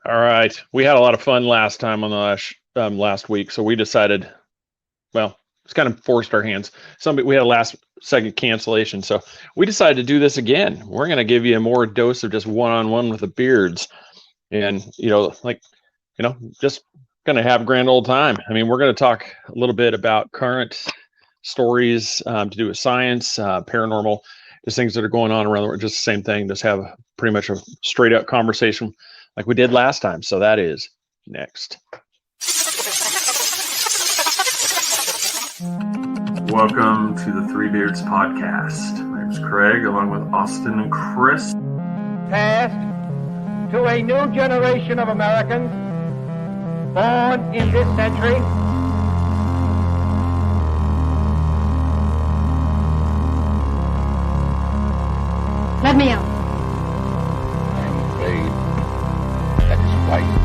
All right. We had a lot of fun last time on the last week, so we decided, well, it's kind of forced our hands. We had a last second cancellation, so we decided to do this again. We're going to give you a more dose of just one-on-one with the beards, and just going to have a grand old time. I mean, we're going to talk a little bit about current stories to do with science, paranormal, just things that are going on around the world. Just the same thing. Just have pretty much a straight up conversation like we did last time. So that is next. Welcome to the Three Beards podcast. My name is Craig, along with Austin and Chris. Passed to a new generation of Americans born in this century. Let me out. I'm afraid that is quite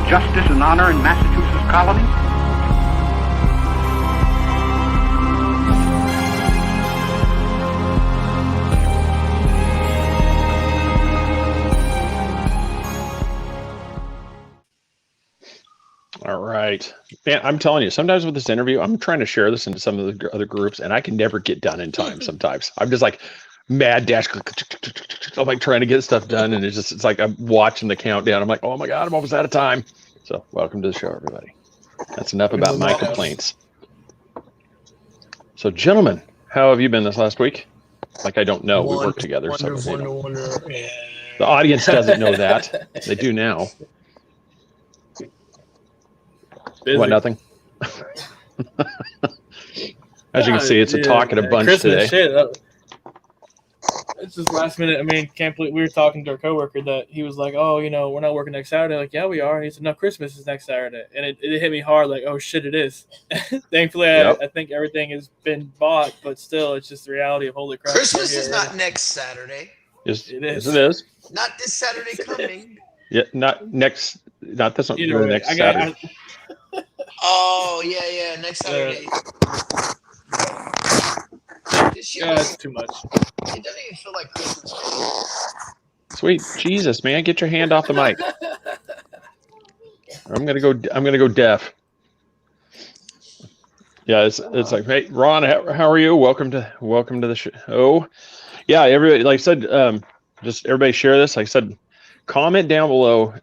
justice and honor in Massachusetts colony? All right. Man, I'm telling you, sometimes with this interview, I'm trying to share this into some of the other groups, and I can never get done in time sometimes. I'm just like mad dash. I'm like trying to get stuff done, and it's like I'm watching the countdown. I'm like, oh my God, I'm almost out of time. So welcome to the show, everybody. That's enough about my complaints. So gentlemen, how have you been this last week? Like, I don't know. We work together. The audience doesn't know that. They do now. Busy. What, nothing? As you can see, it's a talkative bunch Christmas today. Shit. It's just last minute. I mean, can't believe we were talking to our coworker that he was like, "Oh, we're not working next Saturday." Like, yeah, we are. And he said, "No, Christmas is next Saturday," and it hit me hard. Like, oh shit, it is. Thankfully, Yep. I think everything has been bought, but still, it's just the reality of holy crap. Christmas is not next Saturday. Yes, It is. Yes, it is. Not this Saturday coming. Yeah, not this one. Either way, Next Saturday. Oh yeah, next Saturday. This year, That's too much. it doesn't even feel like Christmas. Sweet Jesus, man, get your hand off the mic. I'm gonna go deaf. Yeah, it's like, hey, Ron, how are you? Welcome to the show. Yeah, everybody, like I said, just everybody share this. Like I said, comment down below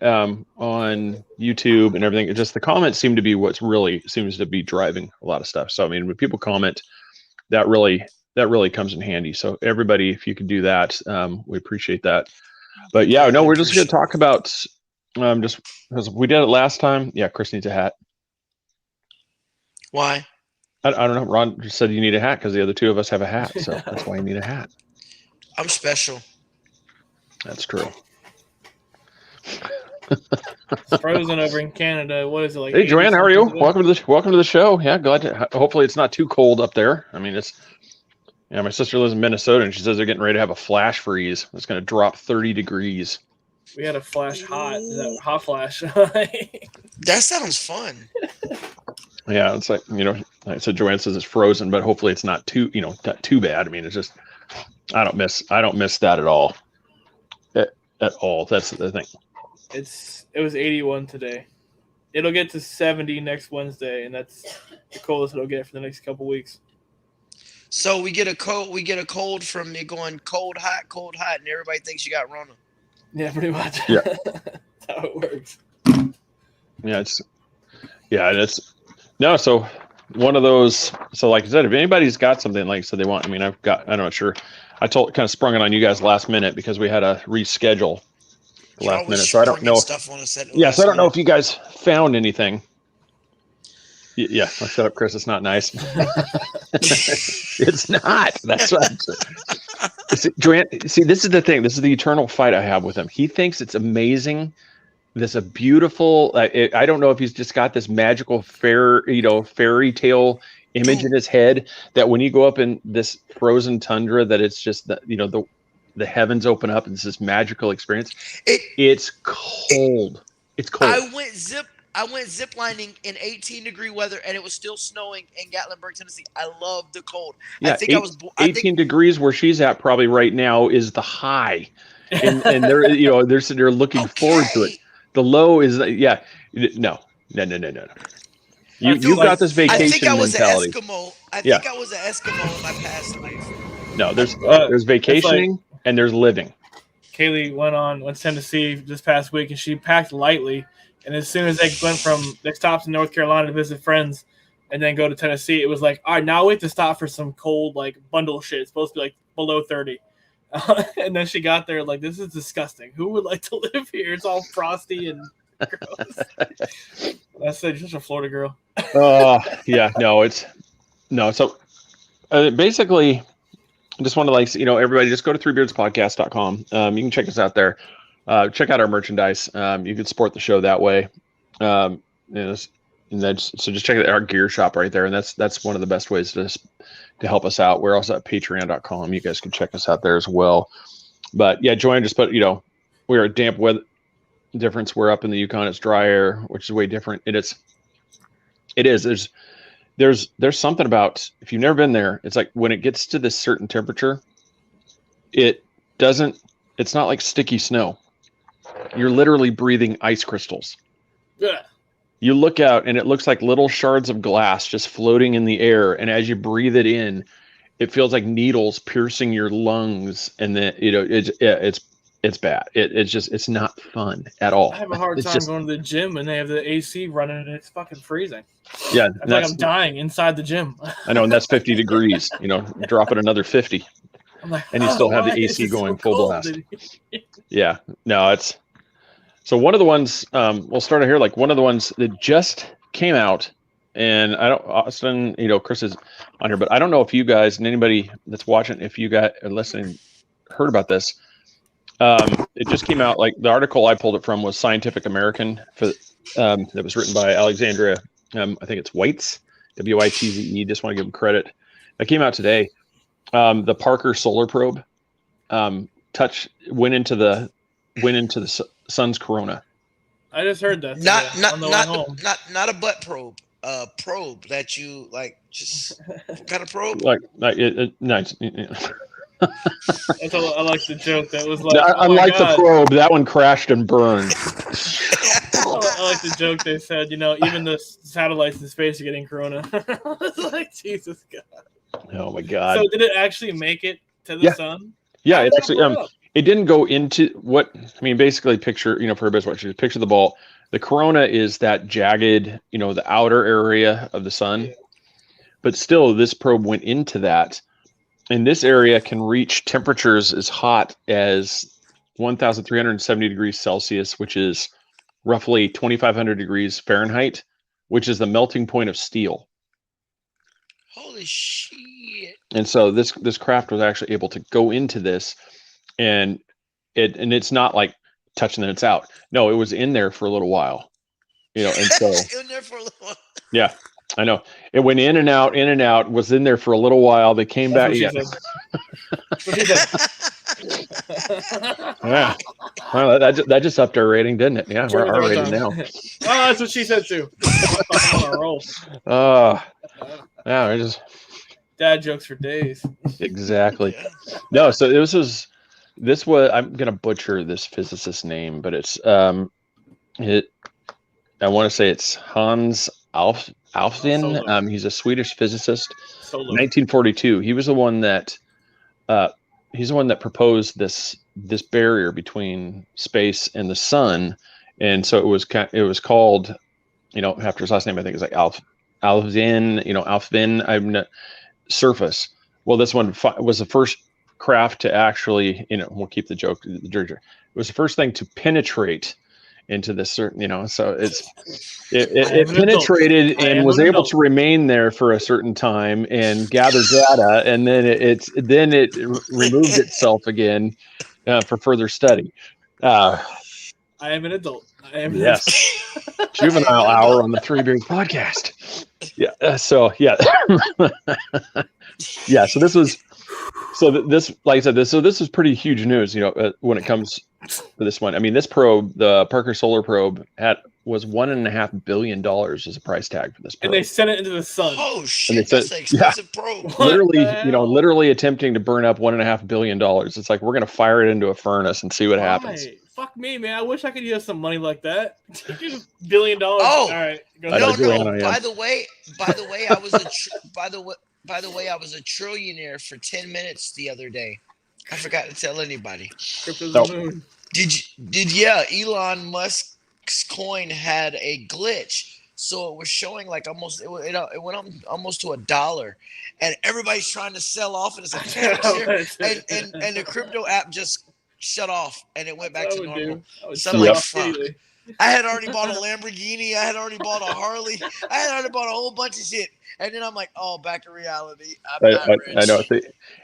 on YouTube and everything. Just the comments seem to be what's really seems to be driving a lot of stuff. So I mean, when people comment, that really comes in handy. So everybody, if you could do that, we appreciate that. But yeah, no, we're just going to talk about just because we did it last time. Yeah, Chris needs a hat. Why? I don't know. Ron just said you need a hat because the other two of us have a hat, so that's why you need a hat. I'm special. That's true. It's frozen over in Canada. What is it like? Hey, Joanne, how are you? today? Welcome to the show. Yeah, glad to. Hopefully, it's not too cold up there. I mean, it's. Yeah, my sister lives in Minnesota, and she says they're getting ready to have a flash freeze. It's going to drop 30 degrees. We had a flash hot. Is that hot flash? That sounds fun. Yeah, it's like like I said, Joanne says it's frozen, but hopefully it's not too not too bad. I mean, it's just I don't miss that at all. At all. That's the thing. It was 81 today. It'll get to 70 next Wednesday, and that's the coldest it'll get for the next couple weeks. So we get a cold from it going cold, hot, and everybody thinks you got Rona. Yeah, pretty much. Yeah. That's how it works. It's no. So one of those. So like I said, if anybody's got something like so they want. I mean, I'm not sure. I kind of sprung it on you guys last minute because we had to reschedule last minute. So I don't know. Stuff on us So I don't know if you guys found anything. Yeah, I'll shut up, Chris. It's not nice. It's not. That's what. Joanne, see, this is the thing. This is the eternal fight I have with him. He thinks it's amazing. This a beautiful. I don't know if he's just got this magical fairy tale image in his head that when you go up in this frozen tundra, that it's just the heavens open up and it's this magical experience. It's cold. It's cold. I went ziplining in 18-degree weather, and it was still snowing in Gatlinburg, Tennessee. I love the cold. Yeah, 18 degrees where she's at probably right now is the high, and they're they're looking forward to it. The low is no. You got this vacation mentality. I think I was an Eskimo in my past life. No, there's vacationing and there's living. Kaylee went to Tennessee this past week, and she packed lightly. And as soon as they stopped in North Carolina to visit friends and then go to Tennessee, it was like, all right, now we have to stop for some cold, like, bundle shit. It's supposed to be, like, below 30. And then she got there, like, this is disgusting. Who would like to live here? It's all frosty and gross. I said, you're such a Florida girl. Yeah, no. So basically, I just want to everybody just go to threebeardspodcast.com. You can check us out there. Check out our merchandise. You can support the show that way. So just check out our gear shop right there, and that's one of the best ways to help us out. We're also at patreon.com. You guys can check us out there as well. But yeah, Joanne just put, we're a damp weather difference. We're up in the Yukon. It's dry air, which is way different. It is. There's something about, if you've never been there, it's like when it gets to this certain temperature, it's not like sticky snow. You're literally breathing ice crystals. Yeah. You look out and it looks like little shards of glass just floating in the air. And as you breathe it in, it feels like needles piercing your lungs. And then, it's bad. It's not fun at all. I have a hard time going to the gym and they have the AC running and it's fucking freezing. Yeah. I feel like I'm dying inside the gym. I know. And that's 50 degrees, drop it another 50. I'm like, and you still have the AC going full blast. Yeah, no, so one of the ones, we'll start here. Like one of the ones that just came out, and Austin, Chris is on here, but I don't know if you guys and anybody that's watching, if you guys are listening, heard about this. It just came out. Like the article I pulled it from was Scientific American that was written by Alexandria. I think it's Whites, Witze. Just want to give them credit. That came out today. The Parker Solar Probe went into the sun's corona. I just heard that. Not a butt probe. A probe that you like. Just what kind of probe? Nice. I like the joke that was like. Unlike the probe, that one crashed and burned. I like the joke they said. Even the satellites in space are getting corona. It's like Jesus God. Oh my God! So did it actually make it to the sun? Yeah, it actually. It didn't go into basically picture. For everybody's watching, picture the ball. The corona is that jagged, the outer area of the sun. Yeah. But still, this probe went into that, and this area can reach temperatures as hot as 1,370 degrees Celsius, which is roughly 2,500 degrees Fahrenheit, which is the melting point of steel. Holy shit! And so this craft was actually able to go into this, and it's not like touching and it's out. No, it was in there for a little while, and so in there for a little while. Yeah, I know. It went in and out, was in there for a little while. They came back. Yeah. Yeah. Well, that just upped our rating, didn't it? Yeah, we're R-rated now. That's what she said too. Yeah, we're just dad jokes for days. Exactly. No, so this was I'm gonna butcher this physicist's name, but it's I want to say it's Hans Alfvén. He's a Swedish physicist. 1942. He was the one that proposed this barrier between space and the sun, and so it was called, after his last name, I think it's like Alfvén, surface. Well, this one was the first craft to actually, we'll keep the joke. It was the first thing to penetrate into this certain, you know, so it I am an penetrated adult. I and am was an able adult. to remain there for a certain time and gather data, and then it removed itself again for further study. I am an adult. I am an Yes, adult. juvenile an hour adult. on the Three Beard Podcast. Yeah. So yeah, yeah. So this was. This, like I said, this is pretty huge news, you know, when it comes to this one. I mean, this probe, the Parker Solar Probe, was $1.5 billion as a price tag for this probe. And they sent it into the sun. Oh And shit, they said, that's an expensive probe. What literally, the you know, hell? literally attempting to burn up $1.5 billion. It's like we're gonna fire it into a furnace and see what happens. Why? Fuck me, man. I wish I could use some money like that. $1 billion. Oh, All right. Go I know, ahead. Juliana, yeah. By the way, I was I was a trillionaire for 10 minutes the other day. I forgot to tell anybody. Crypto's No. the moon. Elon Musk's coin had a glitch, so it was showing like it went up almost to $1, and everybody's trying to sell off, and it's like and the crypto app just shut off, and it went back to normal. I would So sell I'm like, off fuck. immediately. I had already bought a Lamborghini. I had already bought a Harley. I had already bought a whole bunch of shit. And then I'm like, oh, back to reality. I'm not rich. I know.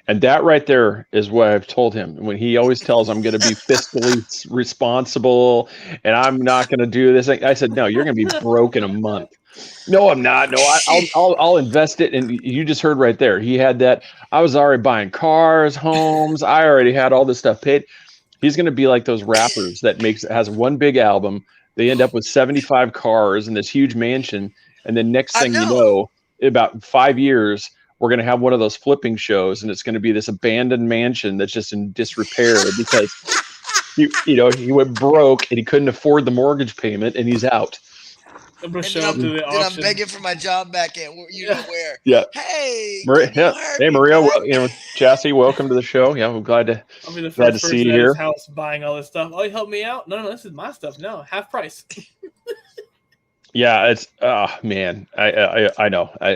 And that right there is what I've told him. When he always tells I'm going to be fiscally responsible and I'm not going to do this, I said, no, you're going to be broke in a month. No, I'm not. No, I'll invest it. And you just heard right there. He had that. I was already buying cars, homes. I already had all this stuff paid. He's going to be like those rappers that has one big album. They end up with 75 cars and this huge mansion. And then next thing you know, in about 5 years, we're going to have one of those flipping shows. And it's going to be this abandoned mansion that's just in disrepair because, he went broke and he couldn't afford the mortgage payment and he's out. I'm going to show up to the Then auction. I'm begging for my job back at where. Yeah. Hey, Maria, Chassie, welcome to the show. Yeah, we're glad to. I'll be the glad first to see person you at here. his house buying all this stuff. Oh, you help me out? No, this is my stuff. No, half price. Yeah, it's man, I know. I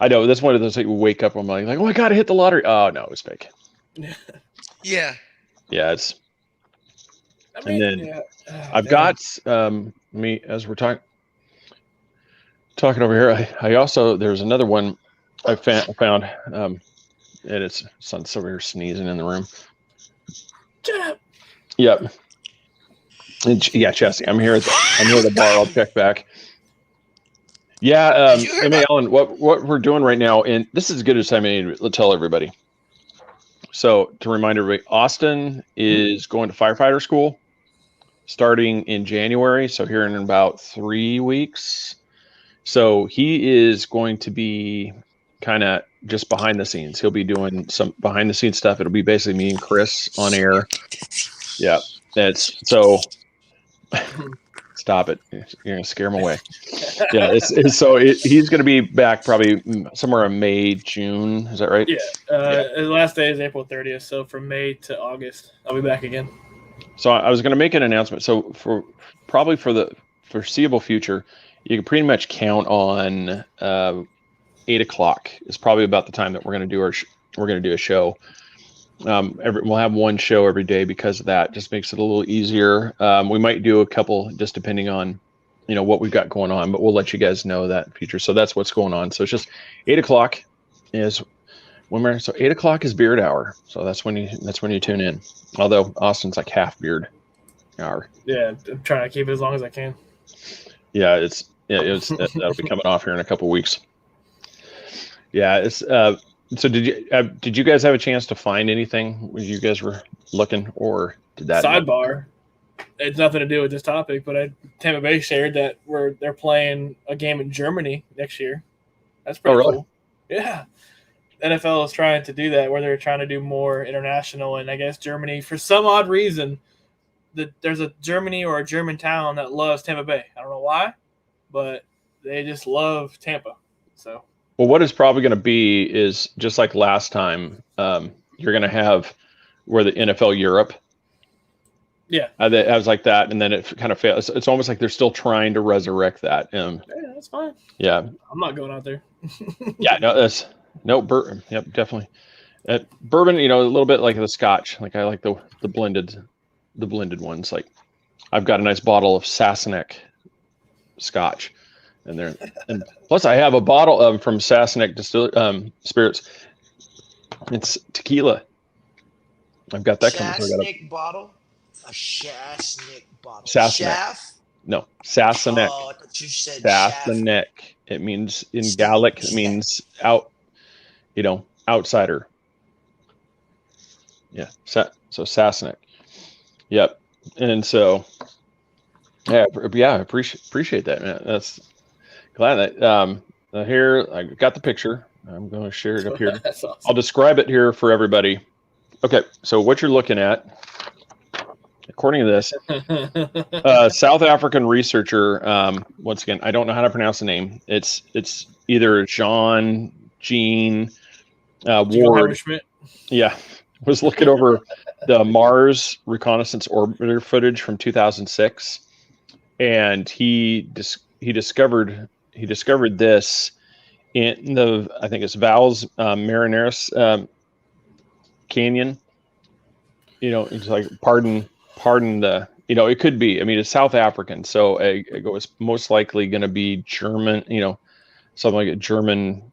know that's one of those like wake up. I'm like, oh, I gotta hit the lottery. Oh no, it's fake. Yeah. Yeah, it's. I mean, and then yeah. I've got me as we're talking over here. I also there's another one I found and it's son's over here sneezing in the room. Shut up. Yep. Yeah, Chessie, I'm here at the bar. I'll check back. Yeah, Ellen, what we're doing right now, and this is as good as time I need to tell everybody. So to remind everybody, Austin is going to firefighter school starting in January. So here in about 3 weeks. So he is going to be kind of just behind the scenes. He'll be doing some behind the scenes stuff. It'll be basically me and Chris on air. Yeah, that's so. Stop it! You're gonna scare him away. Yeah, he's gonna be back probably somewhere in May, June. Is that right? Yeah. The last day is April 30th. So from May to August, I'll be back again. So I was gonna make an announcement. So for the foreseeable future, you can pretty much count on 8 o'clock is probably about the time that we're gonna do a show. We'll have one show every day because of that. Just makes it a little easier. We might do a couple just depending on, what we've got going on, but we'll let you guys know that in the future. So that's what's going on. So it's just 8 o'clock is when so 8 o'clock is beard hour. So that's when you tune in. Although Austin's like half beard hour. Yeah, I'm trying to keep it as long as I can. Yeah, that'll be coming off here in a couple weeks. Yeah, it's so did you guys have a chance to find anything when you guys were looking, or did that sidebar? It's nothing to do with this topic, but Tampa Bay shared that they're playing a game in Germany next year. That's pretty cool. Yeah, NFL is trying to do that, where they're trying to do more international, and I guess Germany, for some odd reason, there's a Germany or a German town that loves Tampa Bay. I don't know why, but they just love Tampa. So. Well, what it's probably going to be is just like last time. You're going to have where the NFL Europe. Yeah, I was like that, and then it kind of fails. It's almost like they're still trying to resurrect that. Yeah, that's fine. Yeah, I'm not going out there. Yeah, no, bourbon. Yep, definitely. Bourbon, a little bit like the Scotch. Like I like the blended ones. Like I've got a nice bottle of Sassenach Scotch in there, and plus I have a bottle of from Sassenach Spirits. It's tequila. I've got that coming. Shasnik bottle? A Shasnik bottle. Sassenach. Shaft? No, Sassenach. Oh, I thought you said shaft. Sassenach. It means in Gaelic. It means outsider. Yeah. So Sassenach. Yep. And so, yeah, I appreciate that, man. That's glad that here I got the picture. I'm going to share it up here. That's awesome. I'll describe it here for everybody. Okay, so what you're looking at, according to this, South African researcher. Once again, I don't know how to pronounce the name. It's either Jean Ward. Yeah, was looking over the Mars Reconnaissance Orbiter footage from 2006, and he discovered this in the, I think it's Val's Marineris Canyon. It's like pardon the, it could be. I mean, it's South African, so it was most likely going to be German. Something like a German,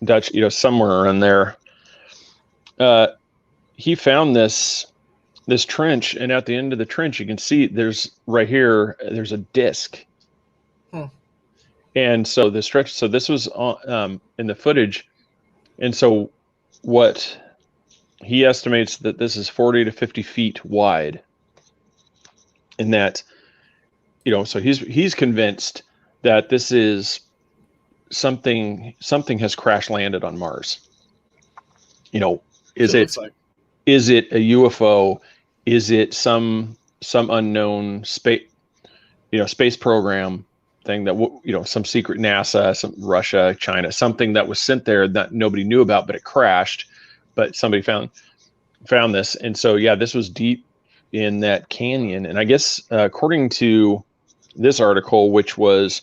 Dutch. Somewhere around there. He found this trench, and at the end of the trench, you can see there's a disc. And so the stretch, so this was in the footage, and so what he estimates that this is 40 to 50 feet wide, and that, so he's convinced that this is something has crash landed on Mars. Is it a UFO? Is it some unknown space program thing that some secret NASA, some Russia, China, something that was sent there that nobody knew about, but it crashed, but somebody found this. And so, yeah, this was deep in that canyon. And I guess, according to this article, which was,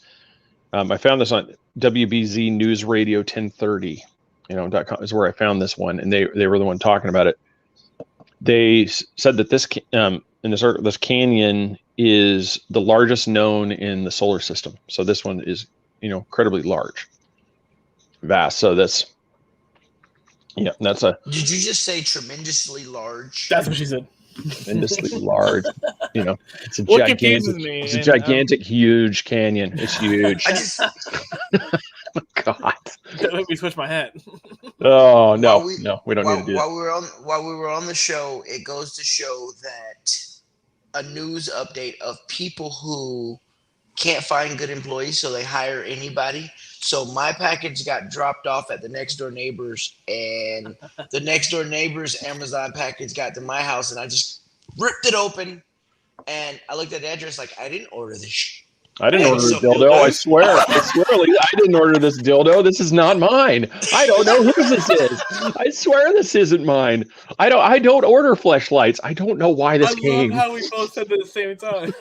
I found this on WBZ News Radio 1030, .com is where I found this one. And they were the one talking about it. They said that this, in this canyon is the largest known in the solar system. So this one is, incredibly large, vast. So that's a. Did you just say tremendously large? That's what she said. Tremendously large. It's a gigantic, huge canyon. It's huge. God. That made me switch my hat. Oh no, we don't need to do that. While we were on the show, it goes to show that a news update of people who can't find good employees, so they hire anybody. So my package got dropped off at the next door neighbors, and the next door neighbors' Amazon package got to my house, and I just ripped it open, and I looked at the address like, I didn't order this. I didn't order the dildo. I swear, I didn't order this dildo. This is not mine. I don't know whose this is. I swear this isn't mine. I don't order fleshlights. I don't know why this came. I love how we both said it at the same time.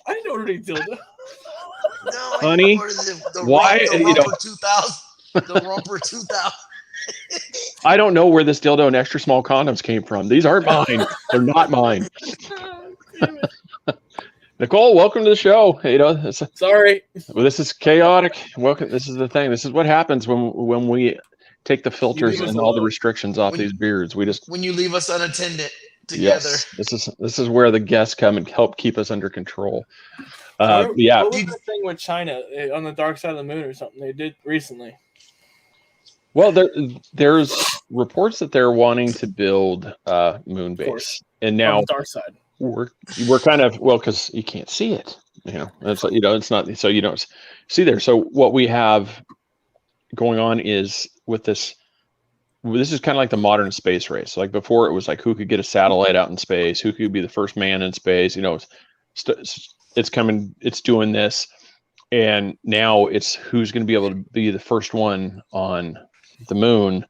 I didn't order any dildo. No, honey, why? The Romper 2000. The Romper 2000. I don't know where this dildo and extra small condoms came from. These aren't mine. They're not mine. Nicole, welcome to the show. Sorry. Well, this is chaotic. Welcome. This is the thing. This is what happens when we take the filters and all the restrictions off these beards. When you leave us unattended together. Yes, this is where the guests come and help keep us under control. Yeah. What was the thing with China on the dark side of the moon or something they did recently? Well, there's reports that they're wanting to build moon base, and now on the dark side. We're kind of, because you can't see it, it's not, so you don't see there. So what we have going on is with this is kind of like the modern space race. Like before, it was like who could get a satellite out in space, who could be the first man in space. It's coming, it's doing this, and now it's who's going to be able to be the first one on the moon.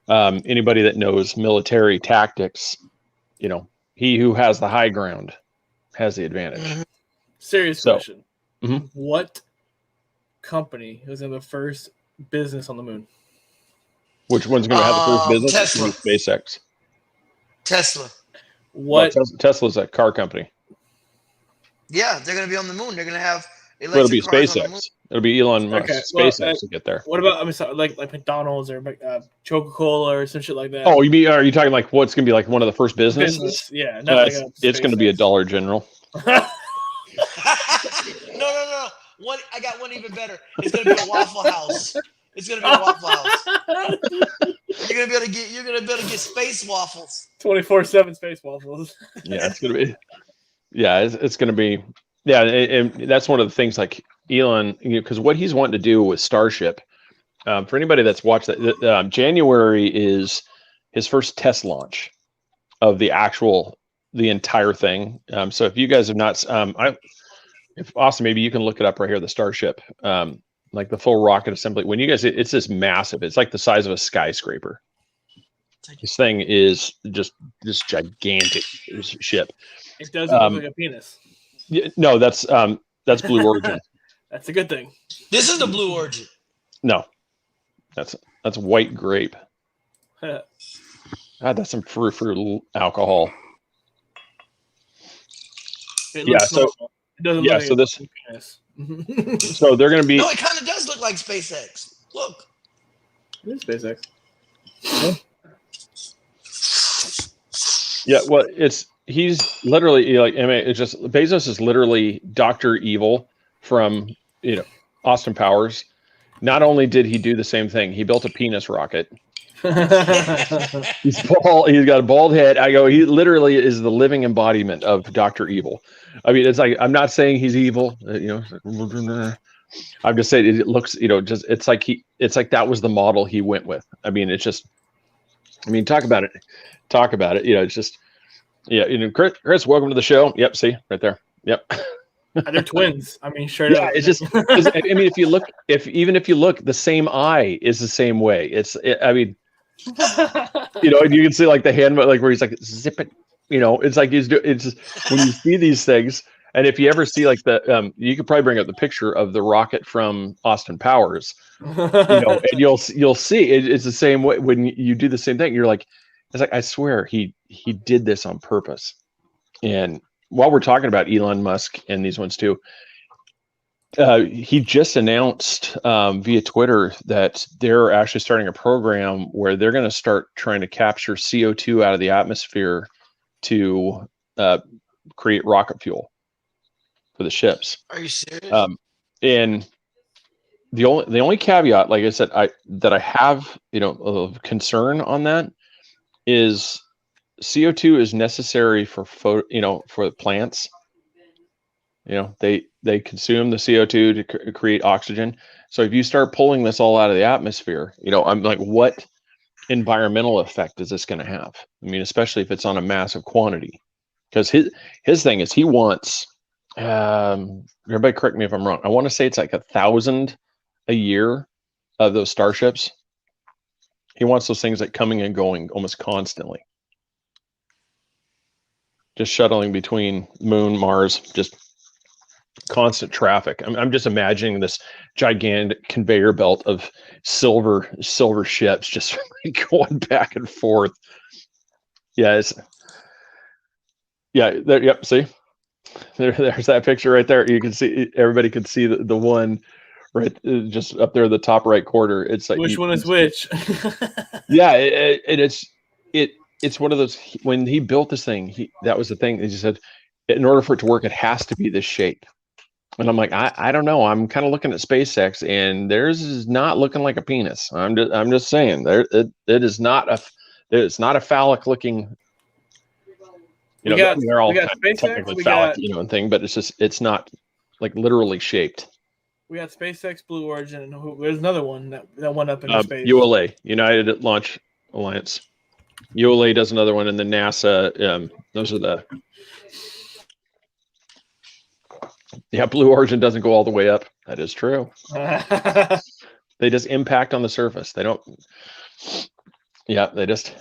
Anybody that knows military tactics, he who has the high ground has the advantage. Serious question. Mm-hmm. What company was in the first business on the moon? Which one's going to have the first business? Tesla. SpaceX. Tesla. What? Well, Tesla's a car company. Yeah, they're gonna be on the moon. They're gonna have Well, it'll be electric cars on the moon. SpaceX. It'll be Elon Musk. Okay, well, SpaceX to get there. What about like McDonald's or Coca-Cola or some shit like that? Oh, are you talking like what's going to be like one of the first businesses? Business, yeah. Not like It's going to be a Dollar General. No. One, I got one even better. It's gonna be a Waffle House. It's gonna be a Waffle House. You're gonna be able to get space waffles. 24/7 space waffles. Yeah, it's going to be. Yeah, it's going to be. Yeah, and that's one of the things like Elon, because what he's wanting to do with Starship. For anybody that's watched that, January is his first test launch of the entire thing. So if you guys have not, if Austin, maybe you can look it up right here, the Starship, like the full rocket assembly. When you guys, it's this massive. It's like the size of a skyscraper. This thing is just this gigantic ship. It doesn't look like a penis. Yeah, no, that's Blue Origin. That's a good thing. This is the Blue Origin. No, that's white grape. God, that's some fruit alcohol. It looks normal. It doesn't look like so this. penis. So they're going to be. No, it kind of does look like SpaceX. Look. It is SpaceX. Yeah, well, he's literally like, I mean, it's just Bezos is literally Dr. Evil from Austin Powers. Not only did he do the same thing, he built a penis rocket. He's bald. He's got a bald head. He literally is the living embodiment of Dr. Evil. I mean, it's like, I'm not saying he's evil. I'm just saying it looks. It's like that was the model he went with. I mean, it's just. I mean, talk about it. It's just. Yeah, Chris, welcome to the show. Yep, see right there. Yep. They're twins. I mean, straight up. It's just. I mean, if you look, the same eye is the same way. I mean. You can see like the hand, like where he's like zip it. It's like it's just when you see these things, and if you ever see like you could probably bring up the picture of the rocket from Austin Powers, and you'll see it's the same way when you do the same thing. You're like, it's like I swear he did this on purpose. And while we're talking about Elon Musk and these ones too. He just announced via Twitter that they're actually starting a program where they're going to start trying to capture CO2 out of the atmosphere to create rocket fuel for the ships. Are you serious? And the only caveat, like I said, I have of concern on that is CO2 is necessary for for the plants. They consume the CO2 to create oxygen. So if you start pulling this all out of the atmosphere, I'm like, what environmental effect is this going to have? I mean, especially if it's on a massive quantity, because his thing is he wants, everybody correct me if I'm wrong. I want to say it's like 1,000 a year of those starships. He wants those things like coming and going almost constantly. Just shuttling between Moon, Mars, just constant traffic. I'm just imagining this gigantic conveyor belt of silver ships just going back and forth. Yep. See, there's that picture right there. You can see, everybody can see the one right just up there in the top right corner. It's like which one is which? Yeah, it's one of those. When he built this thing, that was the thing. He just said, in order for it to work, it has to be this shape. And I'm like, I don't know. I'm kind of looking at SpaceX, and theirs is not looking like a penis. I'm just saying, it is not a phallic looking. They're all technically phallic, and thing, but it's not like literally shaped. We got SpaceX, Blue Origin, and there's another one that went up in space. ULA, United Launch Alliance. ULA does another one, and then NASA. Those are the. Yeah, Blue Origin doesn't go all the way up. That is true. They just impact on the surface. They don't. Yeah, they just.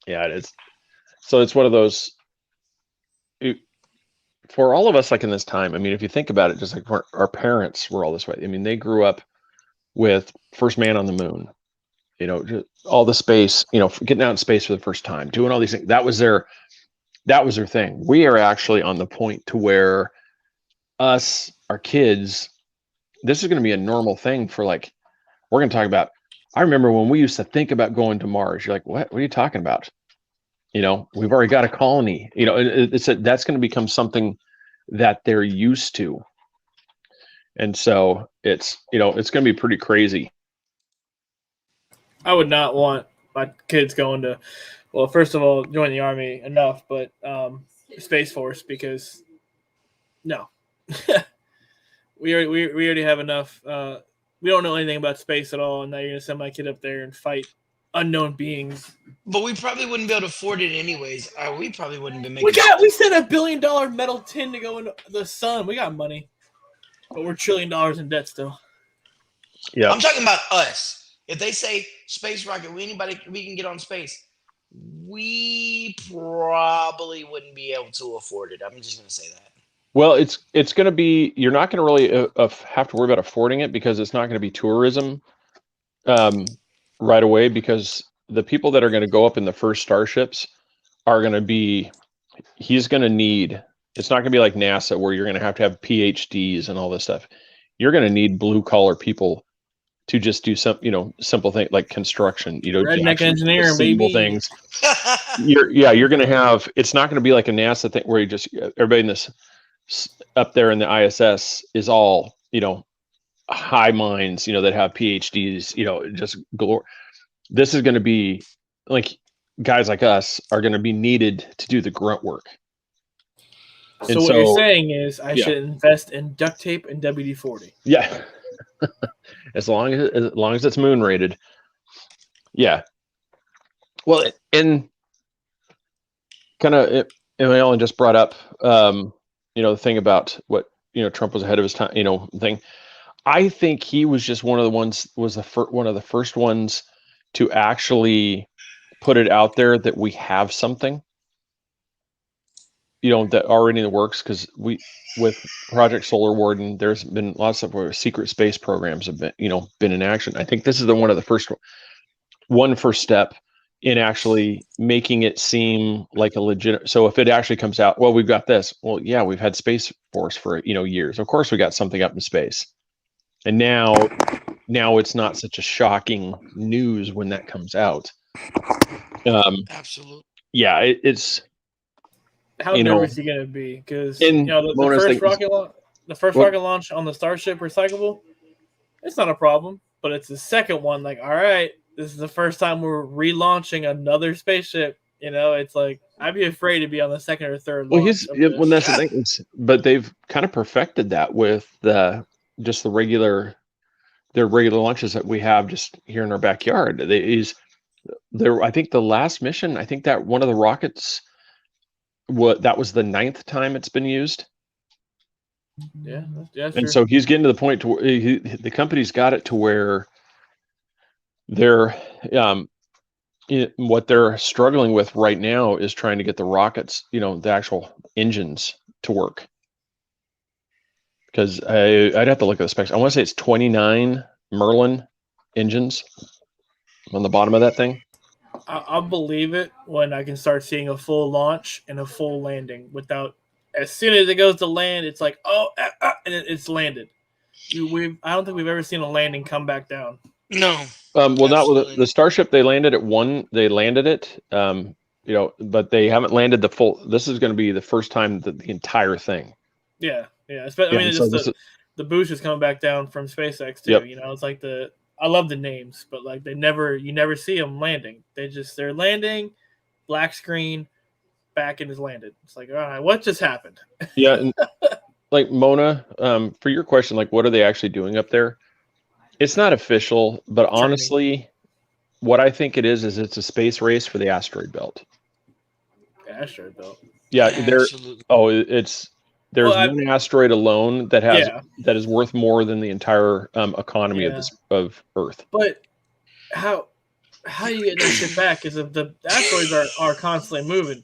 Yeah, it is. So it's one of those. For all of us, like in this time, I mean, if you think about it, just like our parents were all this way. I mean, they grew up with first man on the moon. just all the space, getting out in space for the first time, doing all these things. That was their thing. We are actually on the point to where our kids, this is going to be a normal thing for like, we're going to talk about. I remember when we used to think about going to Mars. You're like, what are you talking about? We've already got a colony. That's going to become something that they're used to. And so it's going to be pretty crazy. I would not want my kids going to, well, first of all, join the Army enough, but Space Force, because no. we already have enough. We don't know anything about space at all, and now you're going to send my kid up there and fight unknown beings. But we probably wouldn't be able to afford it anyways. We probably wouldn't be making. We sent $1 billion metal tin to go into the sun. We got money, but we're $1 trillion in debt still. Yeah, I'm talking about us. If they say space rocket, we can get on space, we probably wouldn't be able to afford it. I'm just going to say that. Well, it's going to be. You're not going to really have to worry about affording it because it's not going to be tourism right away, because the people that are going to go up in the first starships are going to be. He's going to need. It's not going to be like NASA where you're going to have PhDs and all this stuff. You're going to need blue collar people to just do some, simple thing like construction. Redneck engineer, simple baby. Things. You're going to have. It's not going to be like a NASA thing where you just everybody in this. Up there in the ISS is all, high minds, that have PhDs, just glory. This is going to be like guys like us are going to be needed to do the grunt work. So what you're saying is I should invest in duct tape and WD-40. Yeah. as long as it's moon rated. Yeah. Well, and kind of, Ellen just brought up, the thing about what, Trump was ahead of his time, thing. I think he was just one of the first ones to actually put it out there that we have something, that already in the works. Because with Project Solar Warden, there's been lots of where secret space programs have been in action. I think this is one of the first step in actually making it seem like a legit. So if it actually comes out, well, we've got this. Well, yeah, we've had Space Force for years. Of course, we got something up in space, and now it's not such a shocking news when that comes out. Absolutely. Yeah, it's. How nervous are you gonna be? Because the first rocket launch on the Starship recyclable, it's not a problem. But it's the second one. Like, all right, this is the first time we're relaunching another spaceship. It's like I'd be afraid to be on the second or third. Well, that's the thing. But they've kind of perfected that with their regular launches that we have just here in our backyard. I think the last mission. I think that one of the rockets. That was the 9th time it's been used. Yeah. And so he's getting to the point to where the company's got it to where they're what they're struggling with right now is trying to get the rockets, the actual engines to work. Because I'd have to look at the specs. I want to say it's 29 Merlin engines on the bottom of that thing. I'll believe it when I can start seeing a full launch and a full landing without. As soon as it goes to land, it's like, and it's landed. I don't think we've ever seen a landing come back down. No. Well, not with the Starship. They landed at one. They landed it. But they haven't landed the full. This is going to be the first time that the entire thing. Yeah. The boost is coming back down from SpaceX too. Yep. It's like I love the names, but like you never see them landing. They're landing, black screen, back and is landed. It's like, all right, what just happened? Yeah, and like Mona, for your question, like what are they actually doing up there? It's not official, but honestly, what I think it is it's a space race for the asteroid belt. Asteroid belt. Yeah, there's one asteroid alone that is worth more than the entire economy of Earth. But how you get that shit back? Because if the asteroids are constantly moving,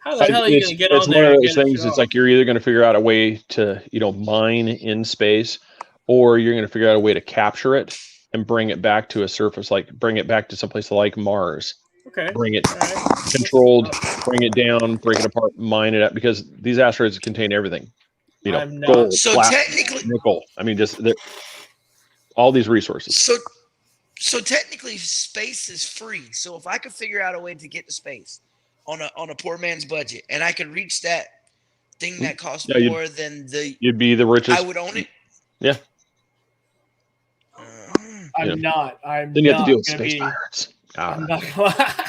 how the hell are you going to get on there? It's one of those things. It's like you're either going to figure out a way to mine in space, or you're going to figure out a way to capture it and bring it back to a surface, like bring it back to someplace like Mars. Okay. Bring it All right. controlled, bring it down, break it apart, mine it up, because these asteroids contain everything. You know, I'm not- gold, So platinum, technically, nickel. I mean, just all these resources. so technically, space is free. So if I could figure out a way to get to space on a poor man's budget, and I could reach that thing that costs Yeah, more than You'd be the richest. I would own it. Yeah. I'm not. I'm Then you have to not deal with gonna space be. pirates. I'm not. Gonna,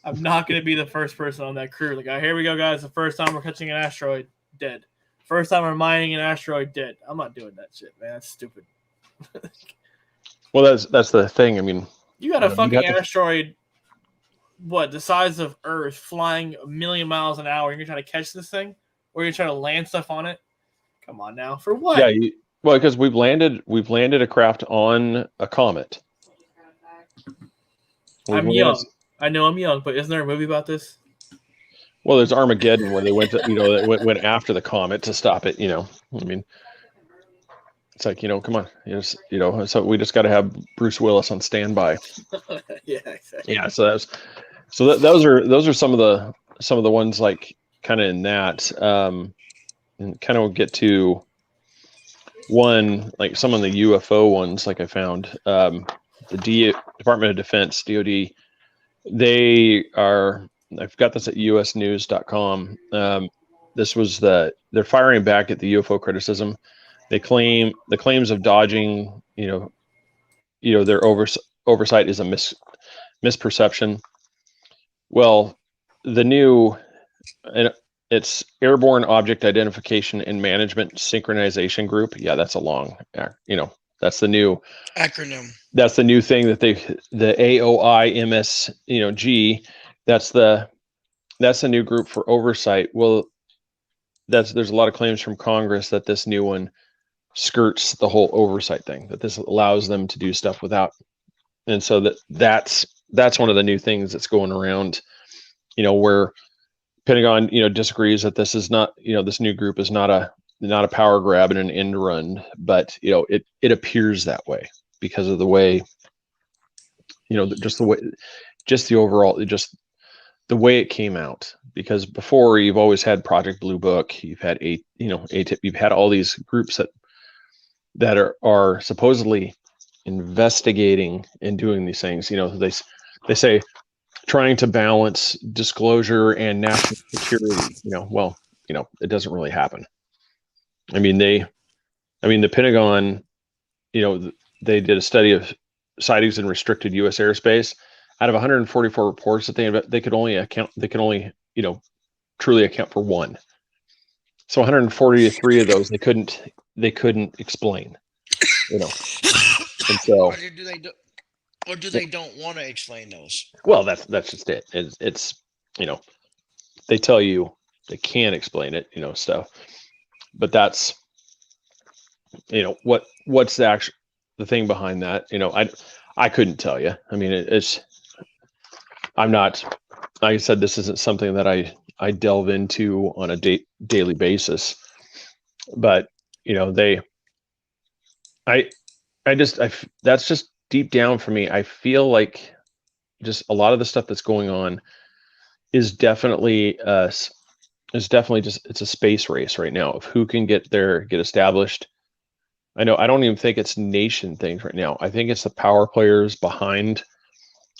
I'm not gonna be the first person on that crew. Like, here we go, guys. The first time we're catching an asteroid, dead. First time we're mining an asteroid, dead. I'm not doing that shit, man. That's stupid. Well, that's the thing. I mean, You got a You fucking got to- asteroid, what, the size of Earth, flying a million miles an hour, and you're trying to catch this thing? Or you're trying to land stuff on it? Come on now. For what? yeah. Well, because we've landed a craft on a comet. I'm young. I know I'm young, but isn't there a movie about this? Well, there's Armageddon where they went to, they went after the comet to stop it. I mean, it's like, come on, so we just got to have Bruce Willis on standby. Yeah, exactly. Yeah, those are some of the ones like kind of in that, and kind of get to one, like some of the UFO ones, like I found, the Department of Defense, DoD, I've got this at usnews.com. This was they're firing back at the UFO criticism. They claim the claims of dodging, their oversight is a misperception. Well, it's Airborne Object Identification and Management Synchronization Group. Yeah, that's a long, that's the new Acronym. That's the new thing that the AOIMS, G, that's the new group for oversight. Well, there's a lot of claims from Congress that this new one skirts the whole oversight thing, that this allows them to do stuff without. And so that's one of the new things that's going around, where Pentagon, disagrees that this is not, this new group is not a power grab and an end run, but it appears that way because of the way, just the overall, just the way it came out. Because before, you've always had Project Blue Book, you've had ATIP, you've had all these groups that are supposedly investigating and doing these things. They say trying to balance disclosure and national security. It doesn't really happen. I mean, the Pentagon, they did a study of sightings in restricted U.S. airspace. Out of 144 reports that they could only truly account for one. So 143 of those they couldn't explain. And so, or do they don't want to explain those? Well, that's just it. It's they tell you they can't explain it, stuff. But that's what's the thing behind that. I couldn't tell you. I mean, I'm not, like I said, this isn't something that I delve into on a daily basis, but that's just deep down for me. I feel like just a lot of the stuff that's going on is definitely just, it's a space race right now of who can get established. I don't even think it's nation things right now. I think it's the power players behind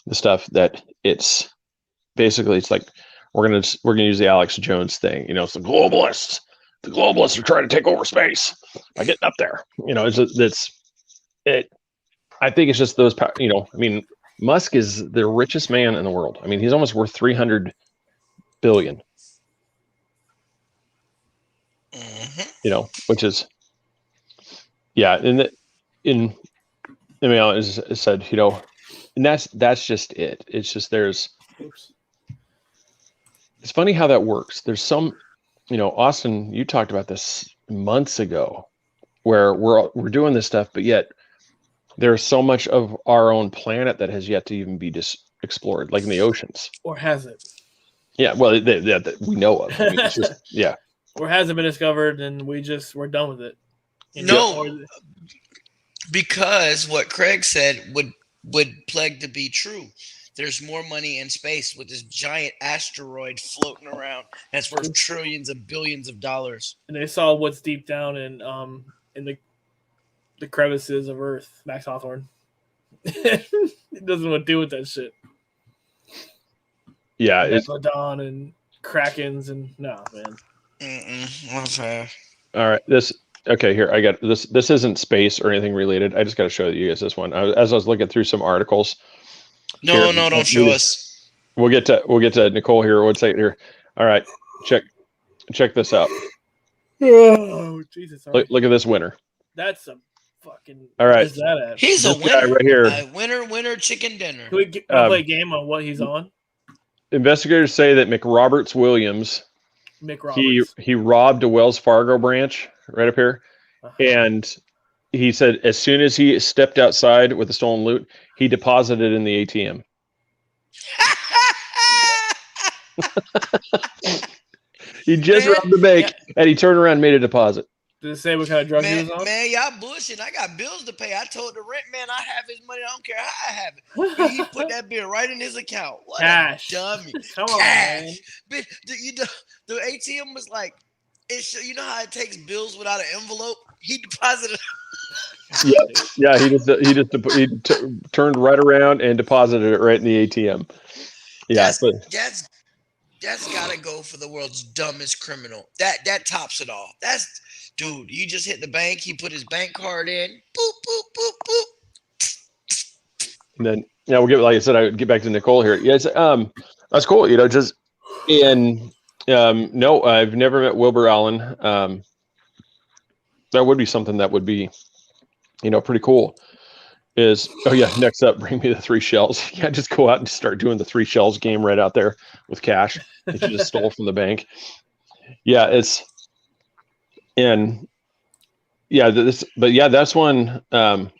the stuff that it's basically, it's like, we're going to use the Alex Jones thing. It's the globalists. The globalists are trying to take over space by getting up there. I think it's just those, Musk is the richest man in the world. I mean, he's almost worth 300 billion, which is, yeah. As I said, and that's just it. It's just, it's funny how that works. There's some, Austin, you talked about this months ago, where we're doing this stuff, but yet there's so much of our own planet that has yet to even be explored, like in the oceans. Or has it? Yeah, well, that we know of. I mean, it's just, yeah. Or has it been discovered and we're done with it? No. Because what Craig said would plague to be true. There's more money in space with this giant asteroid floating around that's worth trillions of billions of dollars. And they saw what's deep down in the crevices of Earth. Max Hawthorne. It doesn't want to deal with that shit. Yeah, it's Megalodon and Krakens and no man. Okay. all right. Okay, here I got this. This isn't space or anything related. I just got to show you guys this one. As I was looking through some articles. No, Here, don't show us. We'll get to Nicole here. What's it here? All right, check this out. Oh Jesus! Look at this winner. That's a fucking. All right. Where's that at? He's This a guy winner. right here. Winner, chicken dinner. Can we play a game on what he's on? Investigators say that McRoberts Williams, Mick Roberts. he robbed a Wells Fargo branch right up here, and he said as soon as he stepped outside with the stolen loot, he deposited in the ATM. He just robbed the bank and he turned around and made a deposit. Did it say what kind of drug he was on? Man, y'all bullshit. I got bills to pay. I told the rent man I have his money. I don't care how I have it. He put that bill right in his account. What Cash. a dummy. Come on, man. Bitch, the ATM was like, you know how it takes bills without an envelope? He deposited. Yeah. He turned right around and deposited it right in the ATM. Yeah, that's gotta go for the world's dumbest criminal. That tops it all. Dude, you just hit the bank. He put his bank card in. Boop, boop, boop, boop. and then we'll get, like I said, I would get back to Nicole here. Yes, that's cool. No, I've never met Wilbur Allen. That would be something that would be, pretty cool. Next up, bring me the 3 shells. Yeah, just go out and start doing the 3 shells game right out there with cash that you just stole from the bank. Yeah, that's one. I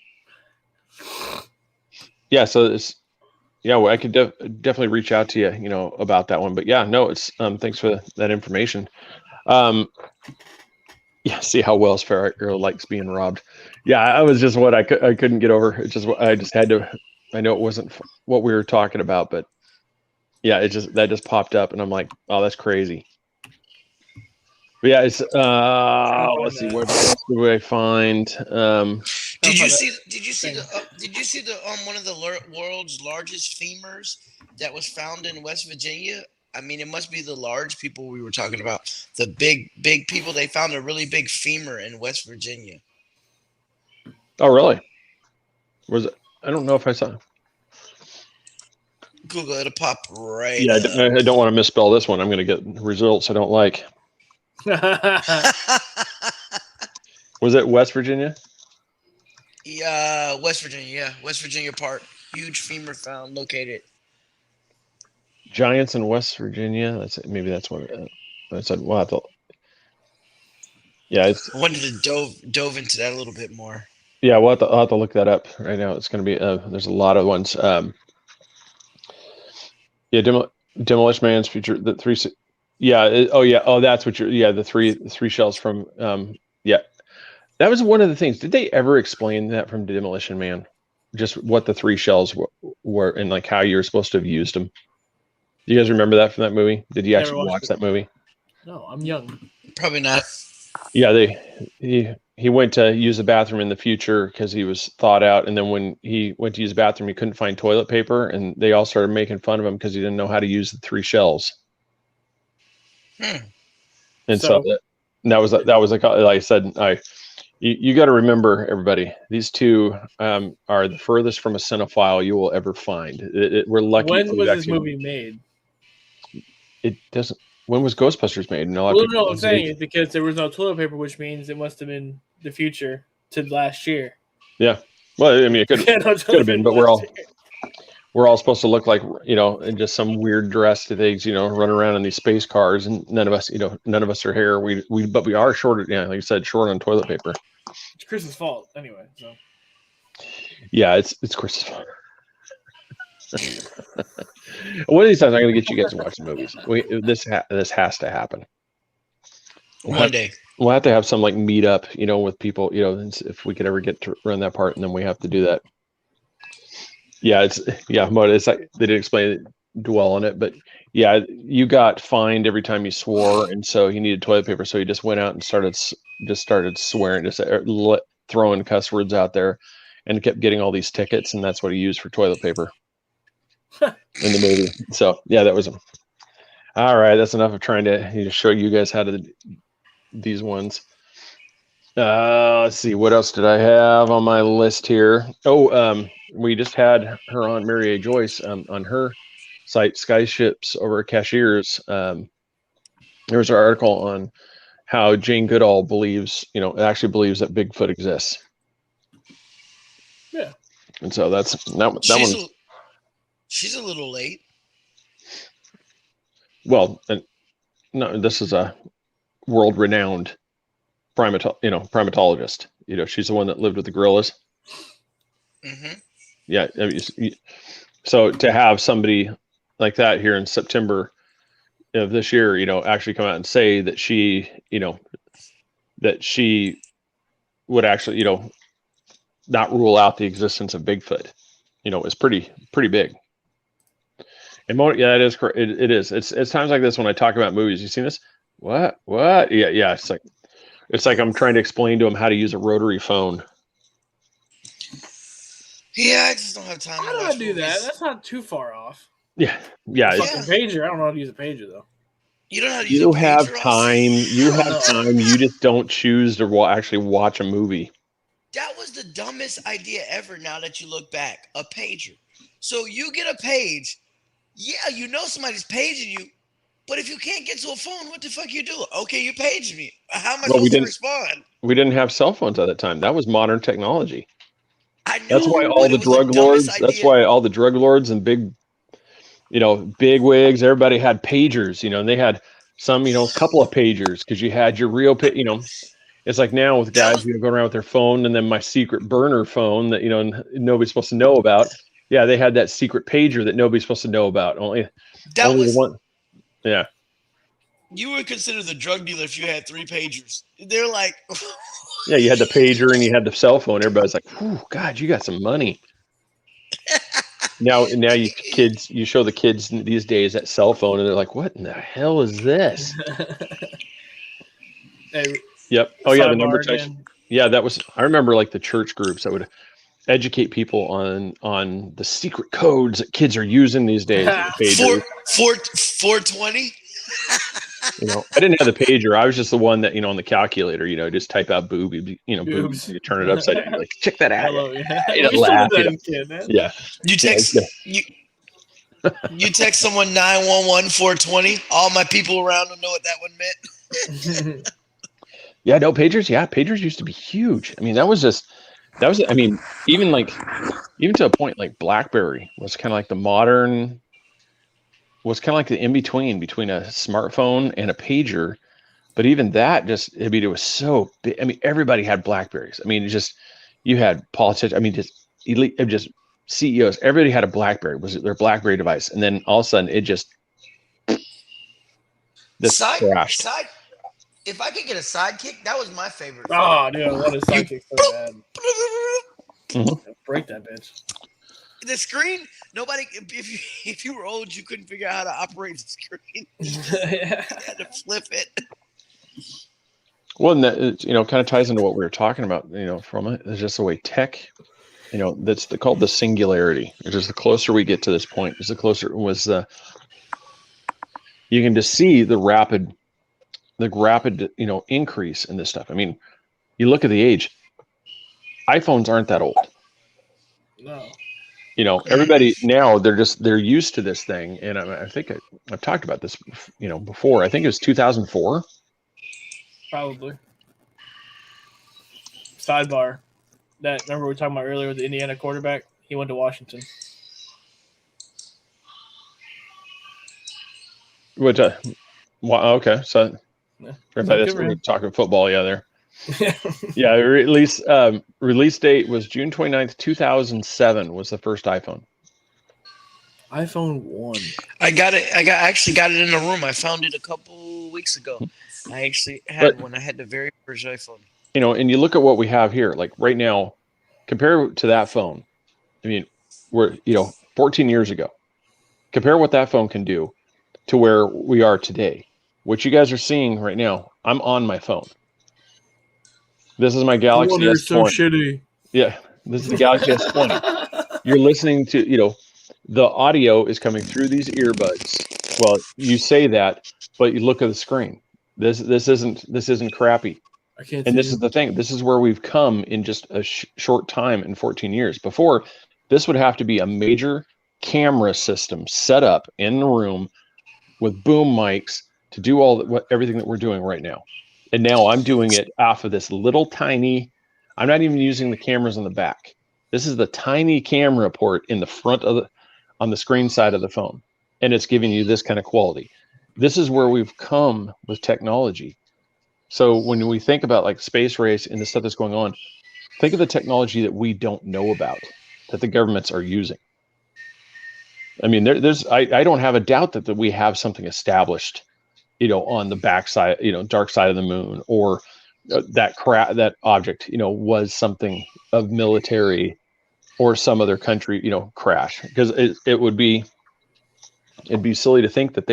could definitely reach out to you, about that one. But yeah, no, it's thanks for that information. See how Wells Fargo likes being robbed. Yeah, I was just what I couldn't get over. It's just I just had to. I know it wasn't what we were talking about, but yeah, that just popped up, and I'm like, oh, that's crazy. But yeah, it's let's see, what do I find? Did you see the one of the world's largest femurs that was found in West Virginia? I mean, it must be the large people we were talking about. The big people. They found a really big femur in West Virginia. Oh, really? Was it? I don't know if I saw. Google it'll pop right. Yeah, up. I don't want to misspell this one. I'm going to get results I don't like. Was it West Virginia? Yeah, West Virginia. Yeah, West Virginia Park. Huge femur found located. Giants in West Virginia. Maybe that's what I said. We'll have to. Yeah, I wanted to dove into that a little bit more. Yeah, I'll have to look that up right now. It's going to be there's a lot of ones. Demolition Man's future. The 3. Yeah. That's what you're. Yeah, the three shells from. That was one of the things. Did they ever explain that from Demolition Man? Just what the 3 shells were and like how you were supposed to have used them. Do you guys remember that from that movie? Did you actually watch that movie? No, I'm young. Probably not. Yeah, he went to use the bathroom in the future because he was thawed out, and then when he went to use the bathroom, he couldn't find toilet paper, and they all started making fun of him because he didn't know how to use the 3 shells. And so that was like I said, you got to remember, everybody, these 2 are the furthest from a cinephile you will ever find. We're lucky. When was this movie made? It doesn't. When was Ghostbusters made? No, I'm saying is because there was no toilet paper, which means it must have been the future to last year. Yeah. Well, I mean, it could have been, but we're all supposed to look like, in just some weird dress to things, run around in these space cars, and none of us are here. But we are short. Yeah, like you said, short on toilet paper. It's Chris's fault, anyway. So. Yeah, it's Chris's fault. One of these times, I'm going to get you guys to watch the movies. This has to happen. One day. we'll have to have some like meet up, with people, if we could ever get to run that part, and then we have to do that. Yeah, but it's like they didn't explain it, dwell on it, but yeah, you got fined every time you swore, and so he needed toilet paper, so he just went out and started swearing, throwing cuss words out there, and kept getting all these tickets, and that's what he used for toilet paper in the movie. So yeah, that was him. All right, that's enough of trying to show you guys how to these ones. Let's see, what else did I have on my list here? We just had her on, Mary A. Joyce, on her site, Skyships Over Cashiers. There was an article on how Jane Goodall actually believes that Bigfoot exists. Yeah. And so she's a little late. Well, no, this is a world-renowned primatologist. She's the one that lived with the gorillas. Mm-hmm. Yeah. So to have somebody like that here in September of this year, actually come out and say that she would actually, not rule out the existence of Bigfoot, is pretty big. And yeah, it is. It is. It's times like this when I talk about movies. You seen this? What? Yeah. It's like I'm trying to explain to them how to use a rotary phone. Yeah, I just don't have time. How do I do that? That's not too far off. Yeah. Fucking pager. I don't know how to use a pager though. You don't know how to use You a have pager, time. You have time. You just don't choose to actually watch a movie. That was the dumbest idea ever. Now that you look back, a pager. So you get a page. Yeah, somebody's paging you. But if you can't get to a phone, what the fuck you do? Okay, you paged me. How am I supposed to respond? We didn't have cell phones at that time. That was modern technology. I knew. That's why all the drug lords. That's why all the drug lords and big wigs. Everybody had pagers. And they had some, couple of pagers because you had your real. It's like now with guys going around with their phone, and then my secret burner phone that nobody's supposed to know about. Yeah, they had that secret pager that nobody's supposed to know about. Only the one. Yeah. You would consider the drug dealer if you had 3 pagers. They're like, yeah, you had the pager and you had the cell phone. Everybody's like, "Ooh, God, you got some money." now you show the kids these days that cell phone, and they're like, "What in the hell is this?" Hey, yep. Oh yeah, the number text. Yeah, that was. I remember like the church groups that would educate people on the secret codes that kids are using these days. 420. I didn't have the pager. I was just the one that on the calculator. Just type out boobs. Boobs. You turn it upside down. Like, check that out. Hello, yeah. Laugh. Yeah. You text. You text someone 911 420. All my people around will know what that one meant. Yeah. No pagers. Yeah, pagers used to be huge. I mean, that was. I mean, even to a point, like BlackBerry was kind of like the modern. Was kind of like the in-between a smartphone and a pager. But even that it was so big. I mean, everybody had BlackBerries. I mean, you had politicians. I mean, just elite, just CEOs. Everybody had a BlackBerry. Was their BlackBerry device. And then all of a sudden it just crashed. If I could get a sidekick, that was my favorite. Oh, dude, I want a sidekick so bad. Mm-hmm. Break that bitch. The screen, nobody. If you were old, you couldn't figure out how to operate the screen. You had to flip it. Well, and that kind of ties into what we were talking about. From it, it's just the way tech. That's called the singularity. It's just the closer we get to this point, is the closer it was. You can just see the rapid, increase in this stuff. I mean, you look at the age. iPhones aren't that old. No. Everybody now they're used to this thing, and I think I've talked about this, before. I think it was 2004. Probably. Sidebar. Remember we were talking about earlier with the Indiana quarterback? He went to Washington. Which, okay, so Yeah. everybody that's talking football, yeah, there. Yeah, release date was June 29th, 2007 was the first iPhone. iPhone 1. I actually got it in the room. I found it a couple weeks ago. I actually But had one. I had the very first iPhone. and you look at what we have here, like right now, compare to that phone. I mean, we're 14 years ago. Compare what that phone can do to where we are today. What you guys are seeing right now, I'm on my phone. This is my No Galaxy wonder it's so S20. shitty. Yeah, this is the Galaxy S20. You're listening to, the audio is coming through these earbuds. Well, you say that, but you look at the screen. This isn't crappy. I can't And see this is him. the thing. This is where we've come in just a short time in 14 years. Before, this would have to be a major camera system set up in the room with boom mics to do everything that we're doing right now. And now I'm doing it off of this little tiny. I'm not even using the cameras on the back. This is the tiny camera port in the front on the screen side of the phone, and it's giving you this kind of quality. This is where we've come with technology. So when we think about like space race and the stuff that's going on, think of the technology that we don't know about that the governments are using. I mean, I don't have a doubt that we have something established, on the backside, dark side of the moon, or that object, was something of military or some other country, crash, because it'd be silly to think that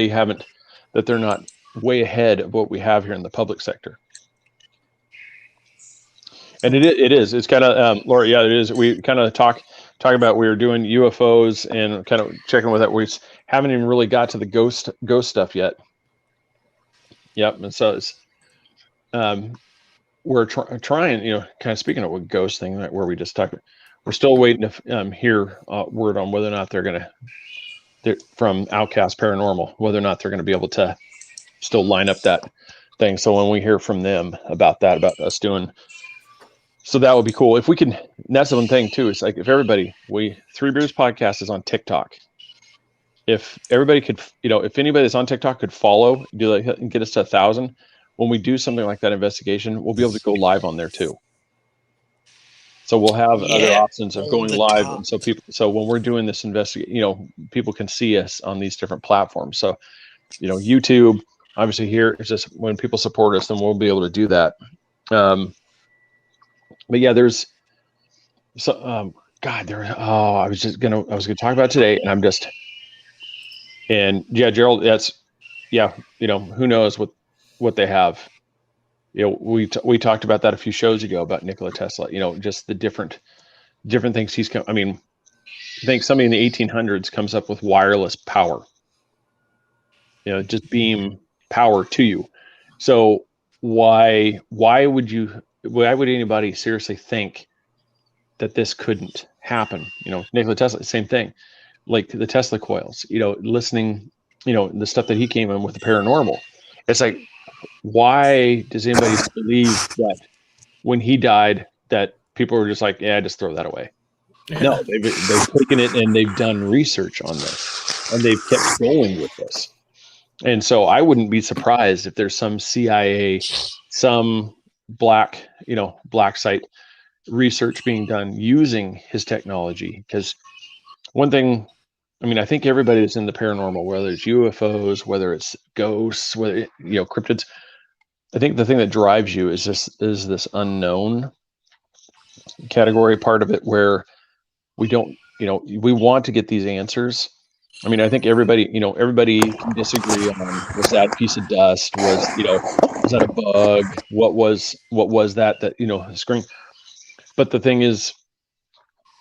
they're not way ahead of what we have here in the public sector. And it's kind of, Laura, yeah, it is. We kind of talk about, we were doing UFOs and kind of checking with that. We haven't even really got to the ghost stuff yet. Yep. And so it's, we're trying, kind of speaking of a ghost thing, where we just talked, we're still waiting to hear word on whether or not they're from Outcast Paranormal, whether or not they're going to be able to still line up that thing. So when we hear from them about us doing, so that would be cool if we can. And that's the one thing too. It's like, if everybody, Three Beers Podcast is on TikTok. If everybody could, if anybody that's on TikTok could follow, do like and get us to 1,000. When we do something like that investigation, we'll be able to go live on there too. So we'll have other options of going live, and so when we're doing this people can see us on these different platforms. So, YouTube, obviously, here it's just when people support us, then we'll be able to do that. But yeah, there's so I was gonna talk about today, and yeah, Gerald, who knows what they have. We talked about that a few shows ago about Nikola Tesla. Just the different things he's come. I mean, I think somebody in the 1800s comes up with wireless power. Just beam power to you. So why would anybody seriously think that this couldn't happen? Nikola Tesla, same thing, like the Tesla coils, listening, the stuff that he came in with the paranormal. It's like, why does anybody believe that when he died, that people were just like, yeah, just throw that away? No, they've taken it and they've done research on this, and they've kept going with this. And so I wouldn't be surprised if there's some CIA, some black site research being done using his technology. Because one thing, I mean, I think everybody that's in the paranormal, whether it's UFOs, whether it's ghosts, whether cryptids, I think the thing that drives you is this unknown category part of it, where we don't, we want to get these answers. I mean, I think everybody can disagree on, was that piece of dust, was that a bug? What was that screen? But the thing is,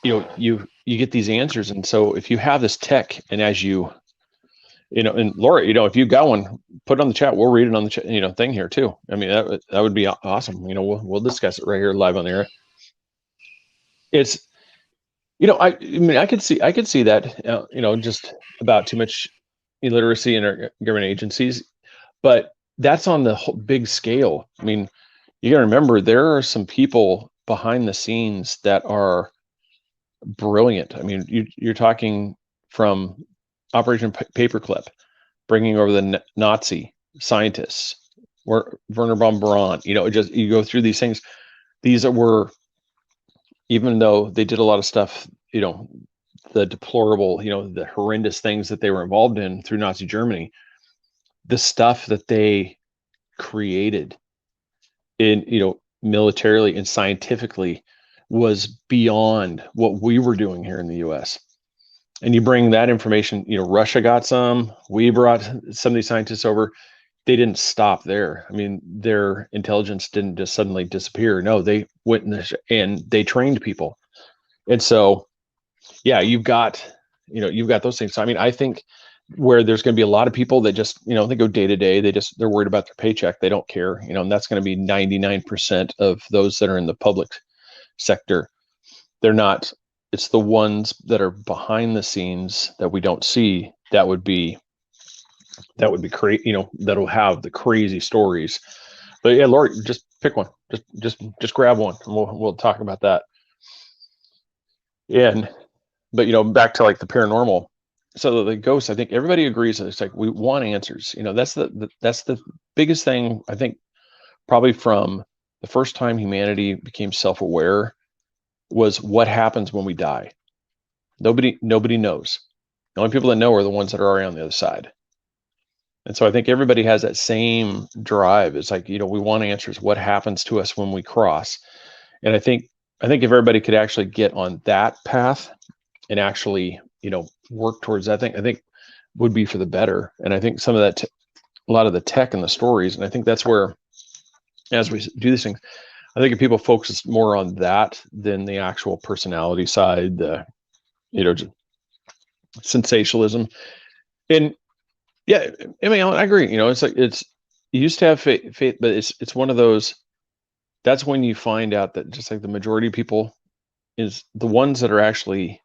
you get these answers. And so if you have this tech, and as and Laura, if you got one, put it on the chat. We'll read it on the thing here too. I mean, that would be awesome. We'll discuss it right here live on the air. It's, I mean, I could see that, just about too much illiteracy in our government agencies, but that's on the whole big scale. I mean, you got to remember, there are some people behind the scenes that are brilliant. I mean, you're talking from Operation Paperclip, bringing over the Nazi scientists, Werner von Braun. You go through these things. These were, even though they did a lot of stuff, the deplorable, the horrendous things that they were involved in through Nazi Germany, the stuff that they created in, militarily and scientifically was beyond what we were doing here in the US. And you bring that information, Russia got some, we brought some of these scientists over. They didn't stop there. I mean, their intelligence didn't just suddenly disappear. No, they went and they trained people. And so, yeah, you've got those things. So, I mean, I think where there's going to be a lot of people that just, they go day to day, they're worried about their paycheck. They don't care, and that's going to be 99% of those that are in the public sector. They're not, it's the ones that are behind the scenes that we don't see that would be crazy, that'll have the crazy stories. But yeah, Lori, just pick one, just grab one, and we'll talk about that. But back to like the paranormal. So the ghosts, I think everybody agrees that it's like we want answers. That's the biggest thing, I think, probably from the first time humanity became self-aware, was what happens when we die. Nobody knows. The only people that know are the ones that are already on the other side. And so I think everybody has that same drive. It's like, we want answers. What happens to us when we cross? And I think if everybody could actually get on that path and actually, work towards that thing, I think would be for the better. And I think some of that, a lot of the tech and the stories, and I think that's where, as we do these things, I think if people focus more on that than the actual personality side, the, sensationalism. And yeah, I mean, I agree. It's like, you used to have faith, but it's one of those, that's when you find out that just like the majority of people is the ones that are actually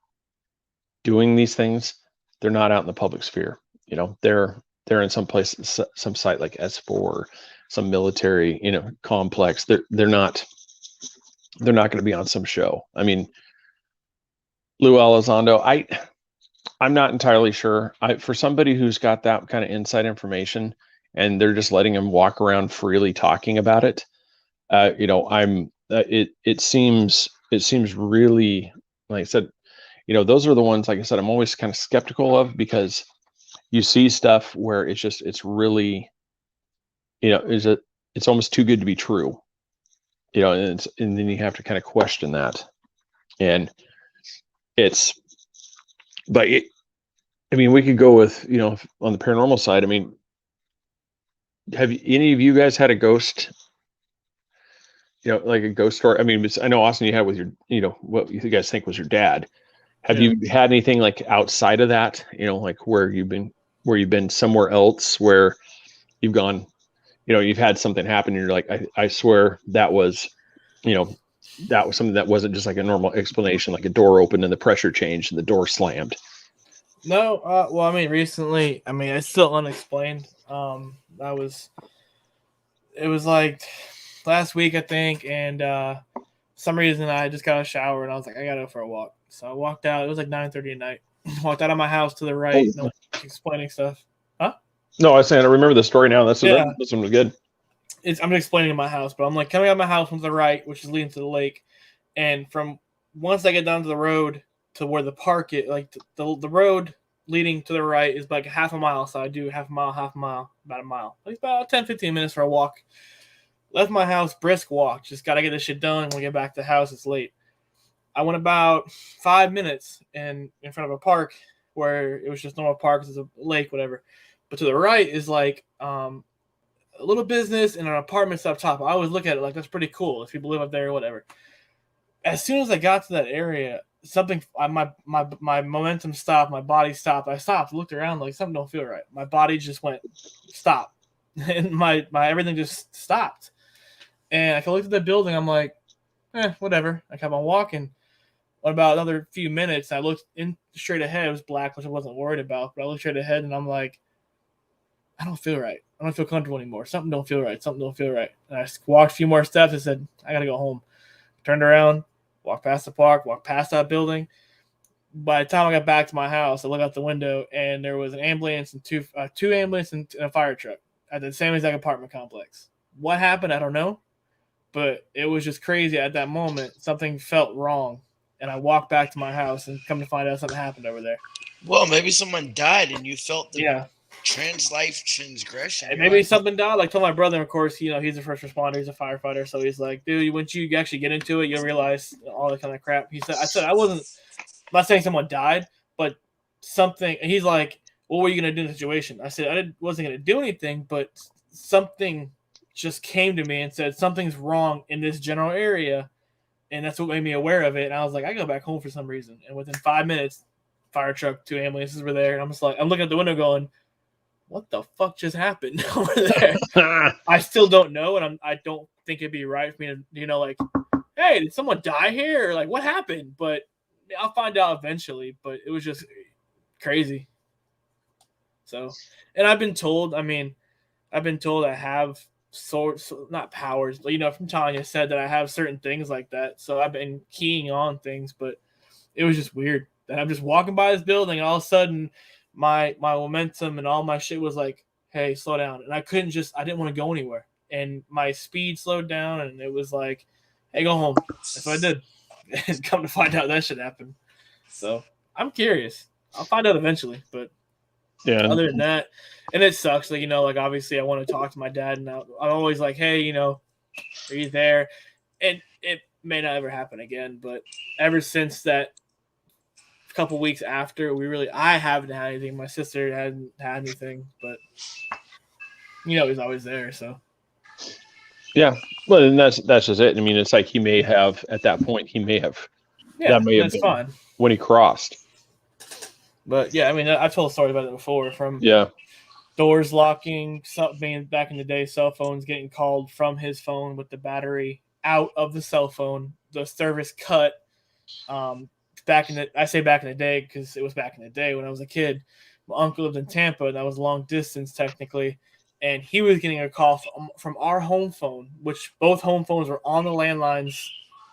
doing these things, they're not out in the public sphere. They're in some place, some site like S4, some military, complex. They're not going to be on some show. I mean, Lou Elizondo, I'm not entirely sure. For somebody who's got that kind of inside information and they're just letting him walk around freely talking about it, it seems really, like I said, those are the ones, like I said, I'm always kind of skeptical of, because you see stuff where it's really, it's almost too good to be true, and then you have to kind of question that. And I mean, we could go with, on the paranormal side. I mean, have any of you guys had a ghost, like a ghost story? I mean, I know, Austin, you had with your, what you guys think was your dad. Have you had anything like outside of that, like where you've been somewhere else where you've gone, you've had something happen and you're like, I swear that was something that wasn't just like a normal explanation, like a door opened and the pressure changed and the door slammed. No, well, I mean, recently, it's still unexplained. It was like last week, I think, and some reason I just got a shower and I was like, I gotta go for a walk. So I walked out. It was like 9:30 at night. Walked out of my house to the right, explaining stuff. Huh? No, I was saying I remember the story now. This one was good. I'm explaining in my house, but I'm like coming out of my house from the right, which is leading to the lake, and from once I get down to the road to where the park is, like the road leading to the right is like half a mile. So I do half a mile, about a mile, like about 10-15 minutes for a walk. Left my house, brisk walk. Just got to get this shit done. When we get back to the house, it's late. I went about 5 minutes in front of a park where it was just normal park. It's a lake, whatever. But to the right is like a little business and an apartment up top. I always look at it like that's pretty cool if people live up there or whatever. As soon as I got to that area, my momentum stopped. My body stopped. I stopped, looked around like something don't feel right. My body just went stop, and my everything just stopped. And I looked at the building. I'm like, whatever. I kept on walking. About another few minutes, I looked in straight ahead. It was black, which I wasn't worried about. But I looked straight ahead, and I'm like, I don't feel right. I don't feel comfortable anymore. Something don't feel right. And I walked a few more steps and said, I got to go home. Turned around, walked past the park, walked past that building. By the time I got back to my house, I looked out the window, and there was an ambulance and two ambulances and a fire truck at the same exact apartment complex. What happened? I don't know. But it was just crazy at that moment. Something felt wrong. And I walked back to my house and come to find out something happened over there. Well, maybe someone died and you felt the transgression. And You're maybe like, something died. Like, told my brother, of course, he's a first responder, he's a firefighter, so he's like, dude, once you actually get into it, you'll realize all that kind of crap. I said, I'm not saying someone died, but something. And he's like, what were you gonna do in the situation? I said, wasn't gonna do anything, but something just came to me and said something's wrong in this general area, and that's what made me aware of it. And I was like, I go back home for some reason, and within 5 minutes, fire truck, 2 ambulances were there, and I'm just like, I'm looking at the window going, what the fuck just happened over there? I still don't know, and I don't think it'd be right for me to, like, hey, did someone die here? Or like, what happened? But I'll find out eventually. But it was just crazy. So, and I've been told I have not powers, but from Tanya said that I have certain things like that. So I've been keying on things, but it was just weird that I'm just walking by this building, and all of a sudden my momentum and all my shit was like, hey, slow down. And I didn't want to go anywhere. And my speed slowed down, and it was like, hey, go home. That's what I did. And come to find out that shit happened. So I'm curious. I'll find out eventually. But Yeah. other than that, and it sucks. Like, obviously I want to talk to my dad, and I'm always like, hey, are you there? And it may not ever happen again. But ever since that couple weeks after, I haven't had anything. My sister hadn't had anything, but he's always there. So Yeah, well, and that's just it. I mean, it's like he may have at that point. That may have that's been fine. when he crossed. But yeah, I mean, I've told stories about it before. From doors locking, being back in the day, cell phones getting called from his phone with the battery out of the cell phone, the service cut. I say back in the day because it was back in the day when I was a kid. My uncle lived in Tampa, and that was long distance technically, and he was getting a call from our home phone, which both home phones were on the landlines,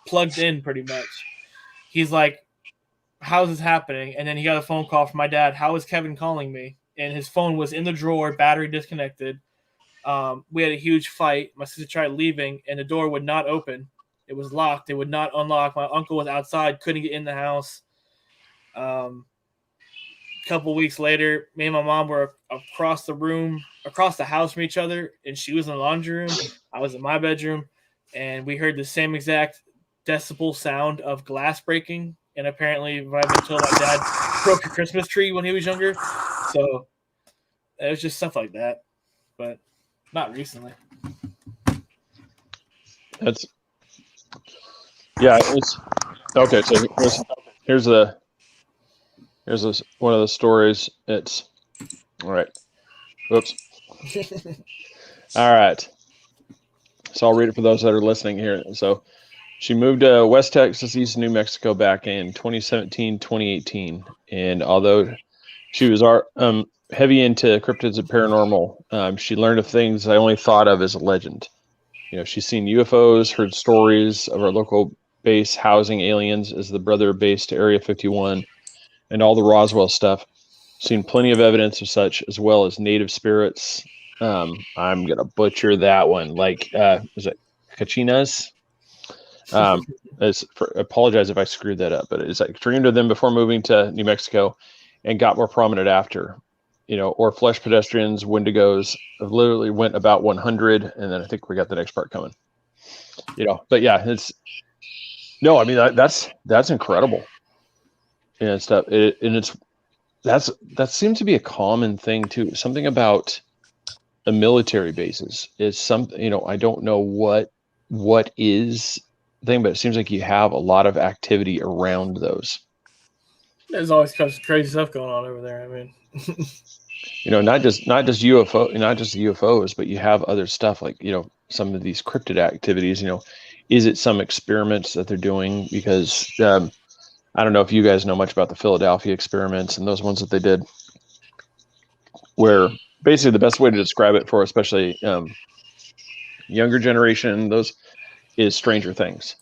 plugged in pretty much. He's like, how's this happening? And then he got a phone call from my dad. How is Kevin calling me? And his phone was in the drawer, battery disconnected. We had a huge fight. My sister tried leaving, and the door would not open. It was locked. It would not unlock. My uncle was outside, couldn't get in the house. A couple weeks later, me and my mom were across the house from each other, and she was in the laundry room. I was in my bedroom, and we heard the same exact decibel sound of glass breaking. And apparently, I've been told my dad broke a Christmas tree when he was younger. So it was just stuff like that, but not recently. It's okay. So here's one of the stories. It's all right. Whoops. All right. So I'll read it for those that are listening here. So she moved to West Texas, East New Mexico back in 2017, 2018. And although she was heavy into cryptids and paranormal, she learned of things I only thought of as a legend. She's seen UFOs, heard stories of our local base housing aliens as the brother base to Area 51 and all the Roswell stuff. Seen plenty of evidence of such, as well as native spirits. I'm going to butcher that one. Like, is it Kachinas? Apologize if I screwed that up, but it's like dreamed of them before moving to New Mexico and got more prominent after. Or flesh pedestrians, Wendigos. I've literally went about 100, and then I think we got the next part coming. But yeah, that's incredible. And stuff. That seems to be a common thing too. Something about the military bases is something. I don't know what is the thing, but it seems like you have a lot of activity around those. There's always crazy stuff going on over there. I mean. Not just UFOs, but you have other stuff like, some of these cryptid activities, is it some experiments that they're doing? Because I don't know if you guys know much about the Philadelphia experiments and those ones that they did, where basically the best way to describe it for especially younger generation, those is Stranger Things.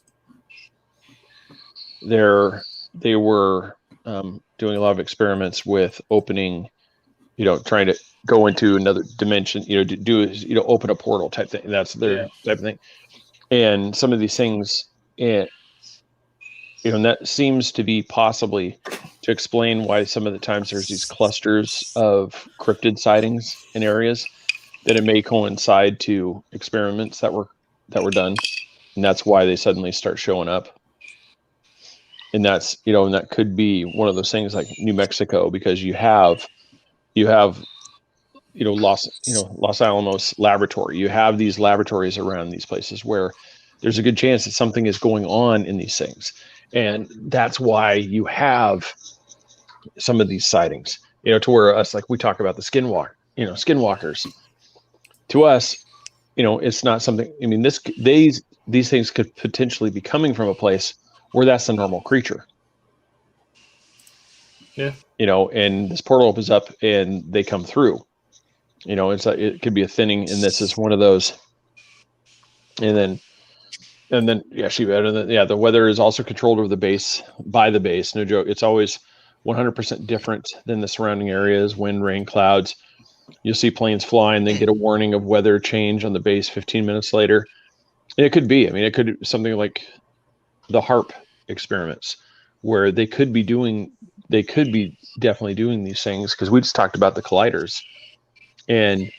They were doing a lot of experiments with opening, trying to go into another dimension, open a portal type thing. That's their type of thing. And some of these things, and that seems to be possibly to explain why some of the times there's these clusters of cryptid sightings in areas, that it may coincide to experiments that were done, and that's why they suddenly start showing up. And that's, and that could be one of those things like New Mexico, because you have Los Alamos laboratory. You have these laboratories around these places where there's a good chance that something is going on in these things, and that's why you have some of these sightings. To where us, like we talk about the skinwalkers. To us, it's not something. I mean, these things could potentially be coming from a place where that's the normal creature. Yeah. And this portal opens up and they come through. It could be a thinning, and this is one of those. And then the weather is also controlled over by the base. No joke. It's always 100% different than the surrounding areas. Wind, rain, clouds. You'll see planes fly and then get a warning of weather change on the base 15 minutes later. And it could be. I mean, it could be something like the HARP experiments, where they could be definitely doing these things, because we just talked about the colliders. And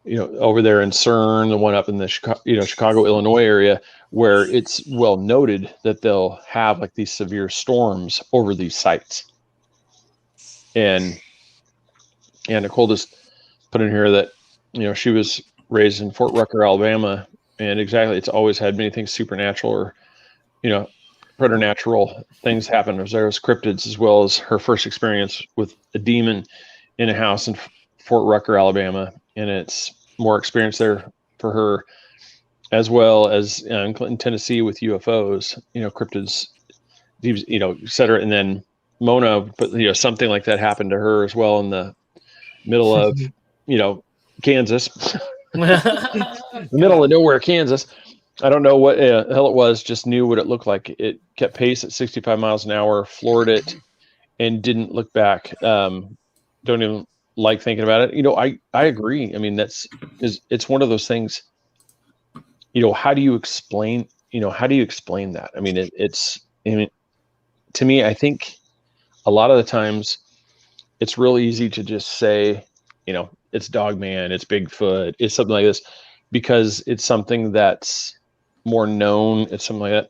over there in CERN, the one up in the Chicago, Illinois area, where it's well noted that they'll have like these severe storms over these sites. And Nicole just put in here that she was raised in Fort Rucker, Alabama, and exactly, it's always had many things supernatural or preternatural things happen. There's cryptids, as well as her first experience with a demon in a house in Fort Rucker, Alabama, and it's more experience there for her, as well as in Clinton, Tennessee, with UFOs, cryptids, et cetera. And then Mona, but something like that happened to her as well in the middle of Kansas, the middle of nowhere, Kansas. I don't know what the hell it was, just knew what it looked like. It kept pace at 65 miles an hour, floored it, and didn't look back. Don't even like thinking about it. I agree. I mean, it's one of those things, how do you explain that? I mean, to me, I think a lot of the times it's real easy to just say, it's Dogman, it's Bigfoot, it's something like this, because it's something that's more known. It's something like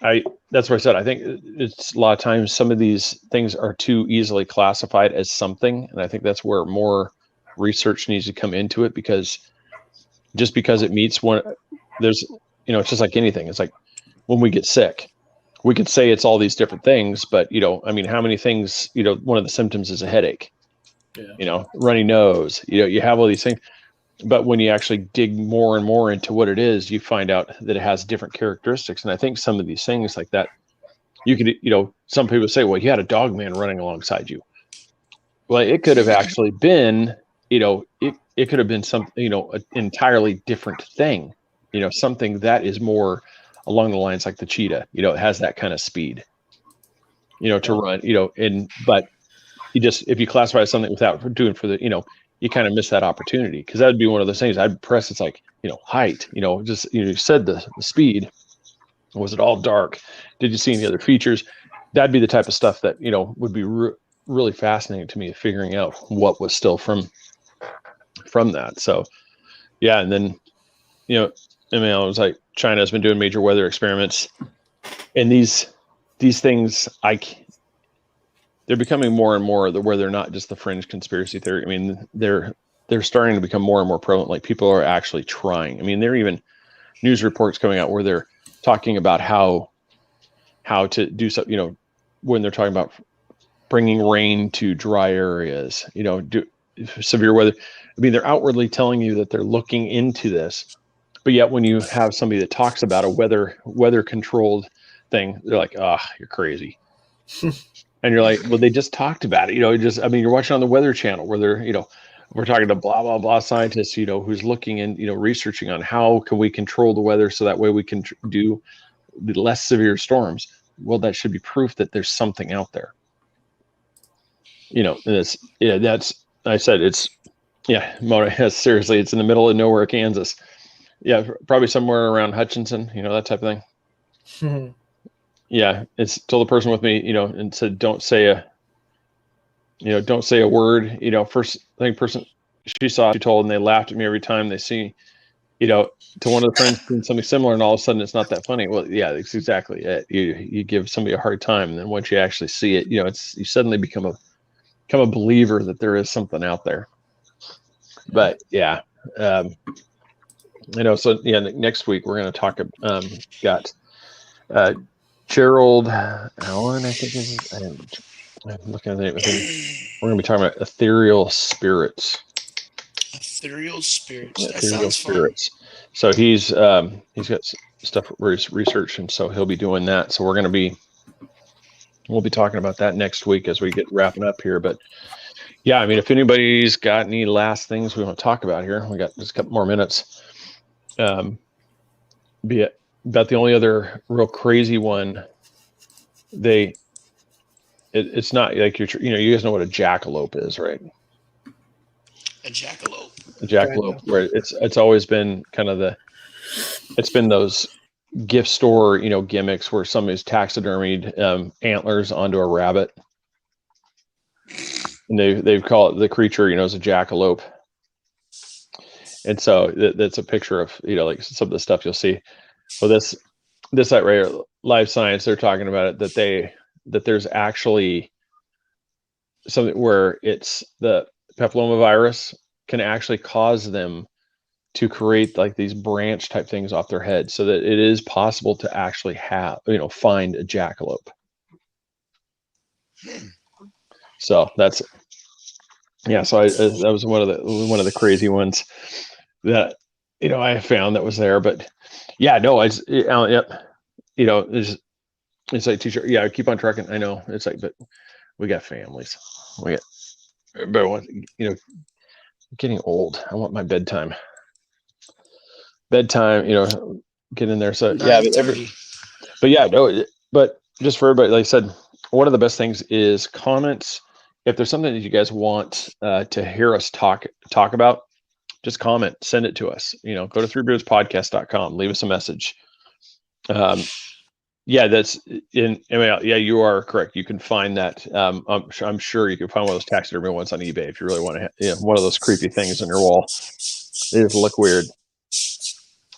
that. That's what I said. I think it's a lot of times some of these things are too easily classified as something. And I think that's where more research needs to come into it, because just because it meets one, there's, it's just like anything. It's like when we get sick, we could say it's all these different things, but I mean, how many things, one of the symptoms is a headache, runny nose, you have all these things. But when you actually dig more and more into what it is, you find out that it has different characteristics. And I think some of these things like that, you could, some people say, well, you had a dog man running alongside you. Well, it could have actually been, it could have been something, an entirely different thing, something that is more along the lines like the cheetah, it has that kind of speed, to run, but if you classify something without doing for the, you kind of miss that opportunity, because that would be one of those things I'd press. It's like, height, just, you said the speed. Was it all dark? Did you see any other features? That'd be the type of stuff that, would be really fascinating to me, figuring out what was still from that. So, yeah. And then, it was like China has been doing major weather experiments, and these things, they're becoming more and more where they're not just the fringe conspiracy theory. I mean, they're starting to become more and more prevalent. Like, people are actually trying. I mean, there are even news reports coming out where they're talking about how to do so, when they're talking about bringing rain to dry areas, do severe weather. I mean, they're outwardly telling you that they're looking into this, but yet when you have somebody that talks about a weather controlled thing, they're like, you're crazy. And you're like, well, they just talked about it, you're watching on the Weather Channel where they're, we're talking to blah, blah, blah scientists, who's looking and, researching on how can we control the weather so that way we can do the less severe storms. Well, that should be proof that there's something out there. Mona, yes, seriously, it's in the middle of nowhere, Kansas. Yeah, probably somewhere around Hutchinson, that type of thing. Yeah, it's told the person with me, and said, don't say a word. First thing she told, and they laughed at me every time they see, to one of the friends doing something similar, and all of a sudden it's not that funny. Well, yeah, that's exactly it. You give somebody a hard time, and then once you actually see it, you suddenly become a believer that there is something out there. But yeah, so yeah, next week we're going to talk. Got Gerald Allen, I think I'm looking at it. We're going to be talking about ethereal spirits. Ethereal spirits. That Ethereal sounds fun. spirits. So he's got stuff where he's researching, so he'll be doing that. So we'll be talking about that next week as we get wrapping up here. But yeah, I mean, if anybody's got any last things we want to talk about here, we got just a couple more minutes. Be it about the only other real crazy one. It's not like you guys know what a jackalope is, right? A jackalope. A jackalope, where it's always been kind of it's been those gift store, gimmicks where somebody's taxidermied antlers onto a rabbit. And they call it the creature, as a jackalope. And so that's a picture of, like some of the stuff you'll see. Well, this site right here, Live Science, they're talking about it, that there's actually something where it's the papillomavirus can actually cause them to create like these branch type things off their head, so that it is possible to actually find a jackalope. So that's, yeah. So that was one of the crazy ones that, I found that was there. But yeah, no, yep. It's like t-shirt. Yeah, I keep on trucking. I know it's like, but we got families. But getting old. I want my bedtime. Get in there. So yeah, but yeah, no, but just for everybody, like I said, one of the best things is comments. If there's something that you guys want to hear us talk about, just comment, send it to us. Go to threebeardspodcast.com, leave us a message. Yeah, that's in. Yeah, you are correct. You can find that. I'm sure you can find one of those taxidermy ones on eBay if you really want to. One of those creepy things on your wall. They just look weird.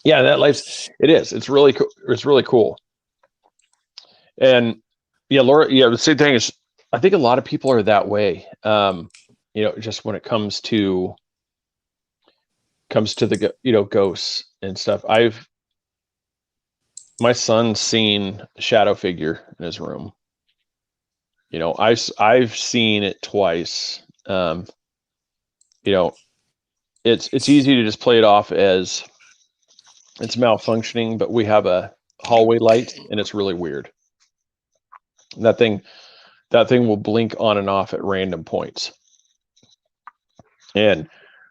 Yeah, it is. It's really cool. It's really cool. And yeah, Laura. Yeah, the same thing is. I think a lot of people are that way. Just when it comes to the ghosts and stuff. My son's seen a shadow figure in his room. I've seen it twice. It's easy to just play it off as it's malfunctioning, but we have a hallway light and it's really weird. That thing will blink on and off at random points. And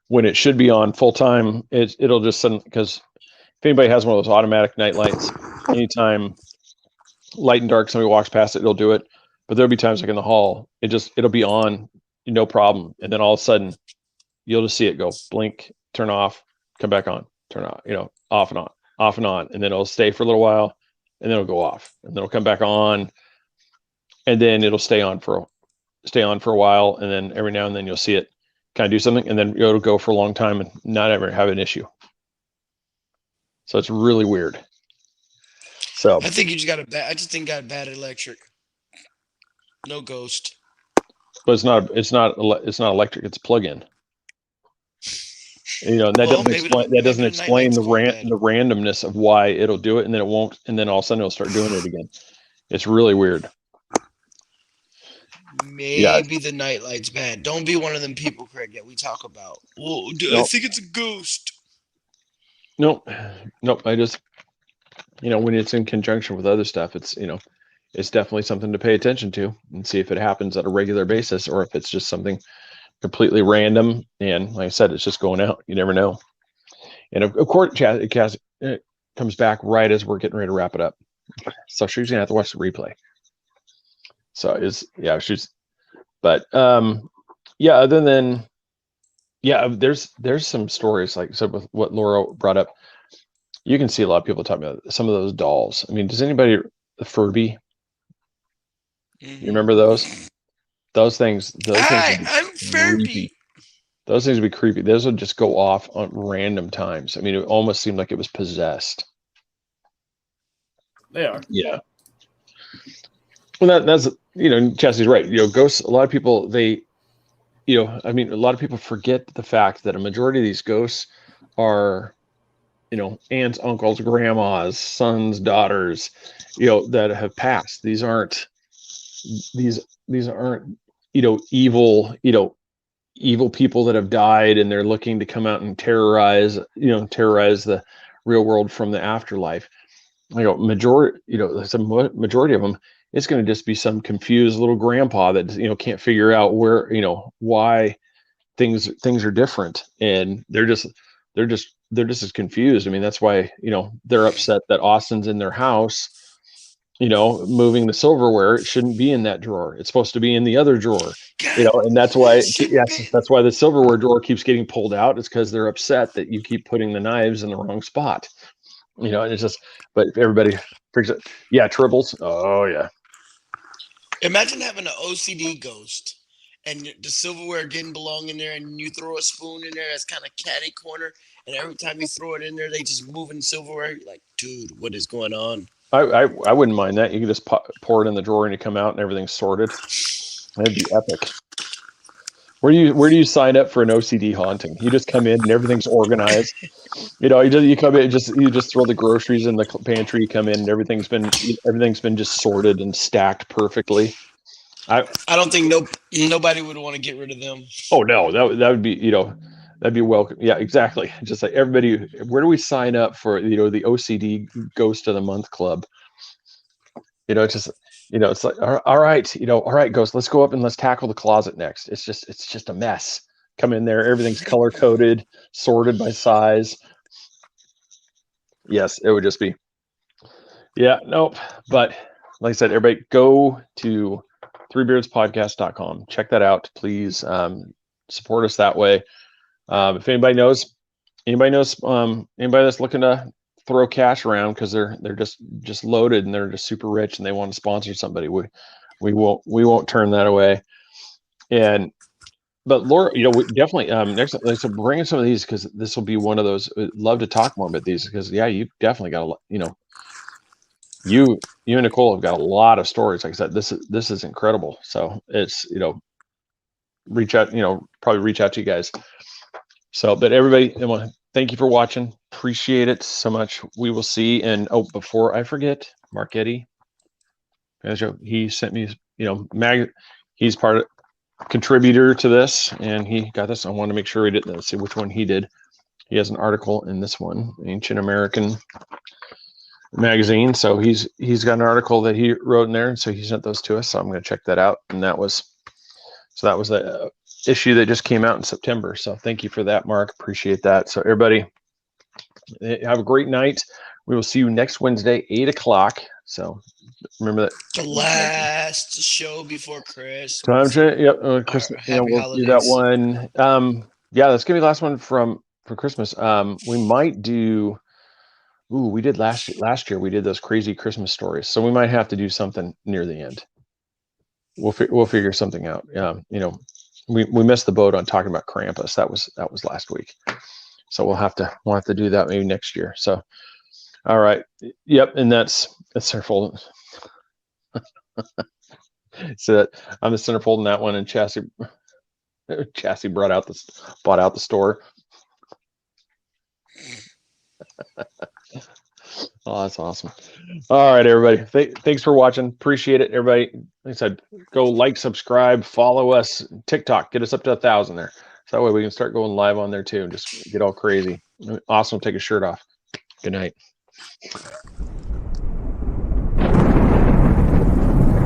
when it should be on full time, it'll just suddenly, because if anybody has one of those automatic night lights, anytime light and dark, somebody walks past it, it'll do it. But there'll be times like in the hall, it'll be on, no problem. And then all of a sudden you'll just see it go blink, turn off, come back on, turn off, off and on, off and on. And then it'll stay for a little while and then it'll go off and then it'll come back on. And then it'll stay on for a while. And then every now and then you'll see it kind of do something, and then it'll go for a long time and not ever have an issue. So it's really weird. So I think you just got I just think got bad electric. No ghost. But it's not electric. It's plug-in. And that doesn't explain the randomness of why it'll do it, and then it won't, and then all of a sudden it'll start doing it again. It's really weird. Maybe the nightlight's bad. Don't be one of them people, Craig, that we talk about. Well, I think it's a ghost. Nope. I just, when it's in conjunction with other stuff, it's definitely something to pay attention to and see if it happens at a regular basis or if it's just something completely random. And like I said, it's just going out. You never know. And of course, it comes back right as we're getting ready to wrap it up. So she's gonna have to watch the replay. So other than, there's some stories like with what Laura brought up. You can see a lot of people talking about some of those dolls. I mean, does anybody, the Furby, Mhm. You remember those? Those things would be I'm creepy. Furby. Those things would be creepy. Those would just go off on random times. I mean, it almost seemed like it was possessed. They are. Yeah. Well, that's Chelsea's right. Ghosts. A lot of people I mean, a lot of people forget the fact that a majority of these ghosts are, aunts, uncles, grandmas, sons, daughters, that have passed. These aren't, evil people that have died and they're looking to come out and terrorize the real world from the afterlife. Majority of them, it's going to just be some confused little grandpa that can't figure out where why things are different, and they're just as confused. I mean, that's why they're upset that Austin's in their house, moving the silverware. It shouldn't be in that drawer. It's supposed to be in the other drawer. And that's why, yes, that's why the silverware drawer keeps getting pulled out. It's because they're upset that you keep putting the knives in the wrong spot. And it's just, but everybody freaks out. Yeah, tribbles. Oh yeah. Imagine having an OCD ghost and the silverware didn't belong in there, and you throw a spoon in there that's kind of catty corner, and every time you throw it in there, they just moving silverware. You're like, dude, what is going on? I wouldn't mind that. You can just pour it in the drawer and you come out and everything's sorted. That'd be epic. Where do you sign up for an OCD haunting? You just come in and everything's organized. You come in, you just throw the groceries in the pantry. You come in and everything's been just sorted and stacked perfectly. I don't think nobody would want to get rid of them. Oh no, that would be that'd be welcome. Yeah, exactly. Just like everybody, where do we sign up for the OCD Ghost of the Month Club? It's like all right, Ghost, let's go up and let's tackle the closet next. It's just a mess. Come in there, everything's color coded, sorted by size. Yes, it would just be. Yeah, nope. But like I said, everybody go to threebeardspodcast.com. Check that out, please. Support us that way. If anybody knows anybody that's looking to throw cash around because they're just loaded and they're just super rich and they want to sponsor somebody, we won't turn that away. But Laura, we definitely next, so bring in some of these, because this will be one of those. I'd love to talk more about these, because you definitely got a lot. You and Nicole have got a lot of stories. Like I said, this is incredible. So it's reach out, probably reach out to you guys. So, but everybody, I want to thank you for watching. Appreciate it so much. We will see. And before I forget, Mark Eddy, he sent me, he's part of contributor to this, and he got this. I want to make sure he did. Let's see which one he did. He has an article in this one, Ancient American Magazine. So he's got an article that he wrote in there, and so he sent those to us. So I'm going to check that out. And that was the issue that just came out in September. So thank you for that, Mark. Appreciate that. So everybody, have a great night. We will see you next Wednesday, 8:00. So remember that. The last show before Christmas. Yep. Christmas. Happy We'll do that holidays. one. Yeah, that's gonna be the last one for Christmas. We might do. Ooh, we did last year. We did those crazy Christmas stories, so we might have to do something near the end. We'll figure something out. We missed the boat on talking about Krampus. That was last week, so we'll have to do that maybe next year. So, all right. Yep, and that's centerfold. So that I'm the centerfold in that one, and Chassis bought out the store. Oh, that's awesome. All right, everybody. Thanks for watching. Appreciate it, everybody. Like I said, go like, subscribe, follow us. TikTok, get us up to 1,000 there. So that way we can start going live on there too and just get all crazy. Awesome. Take a shirt off. Good night.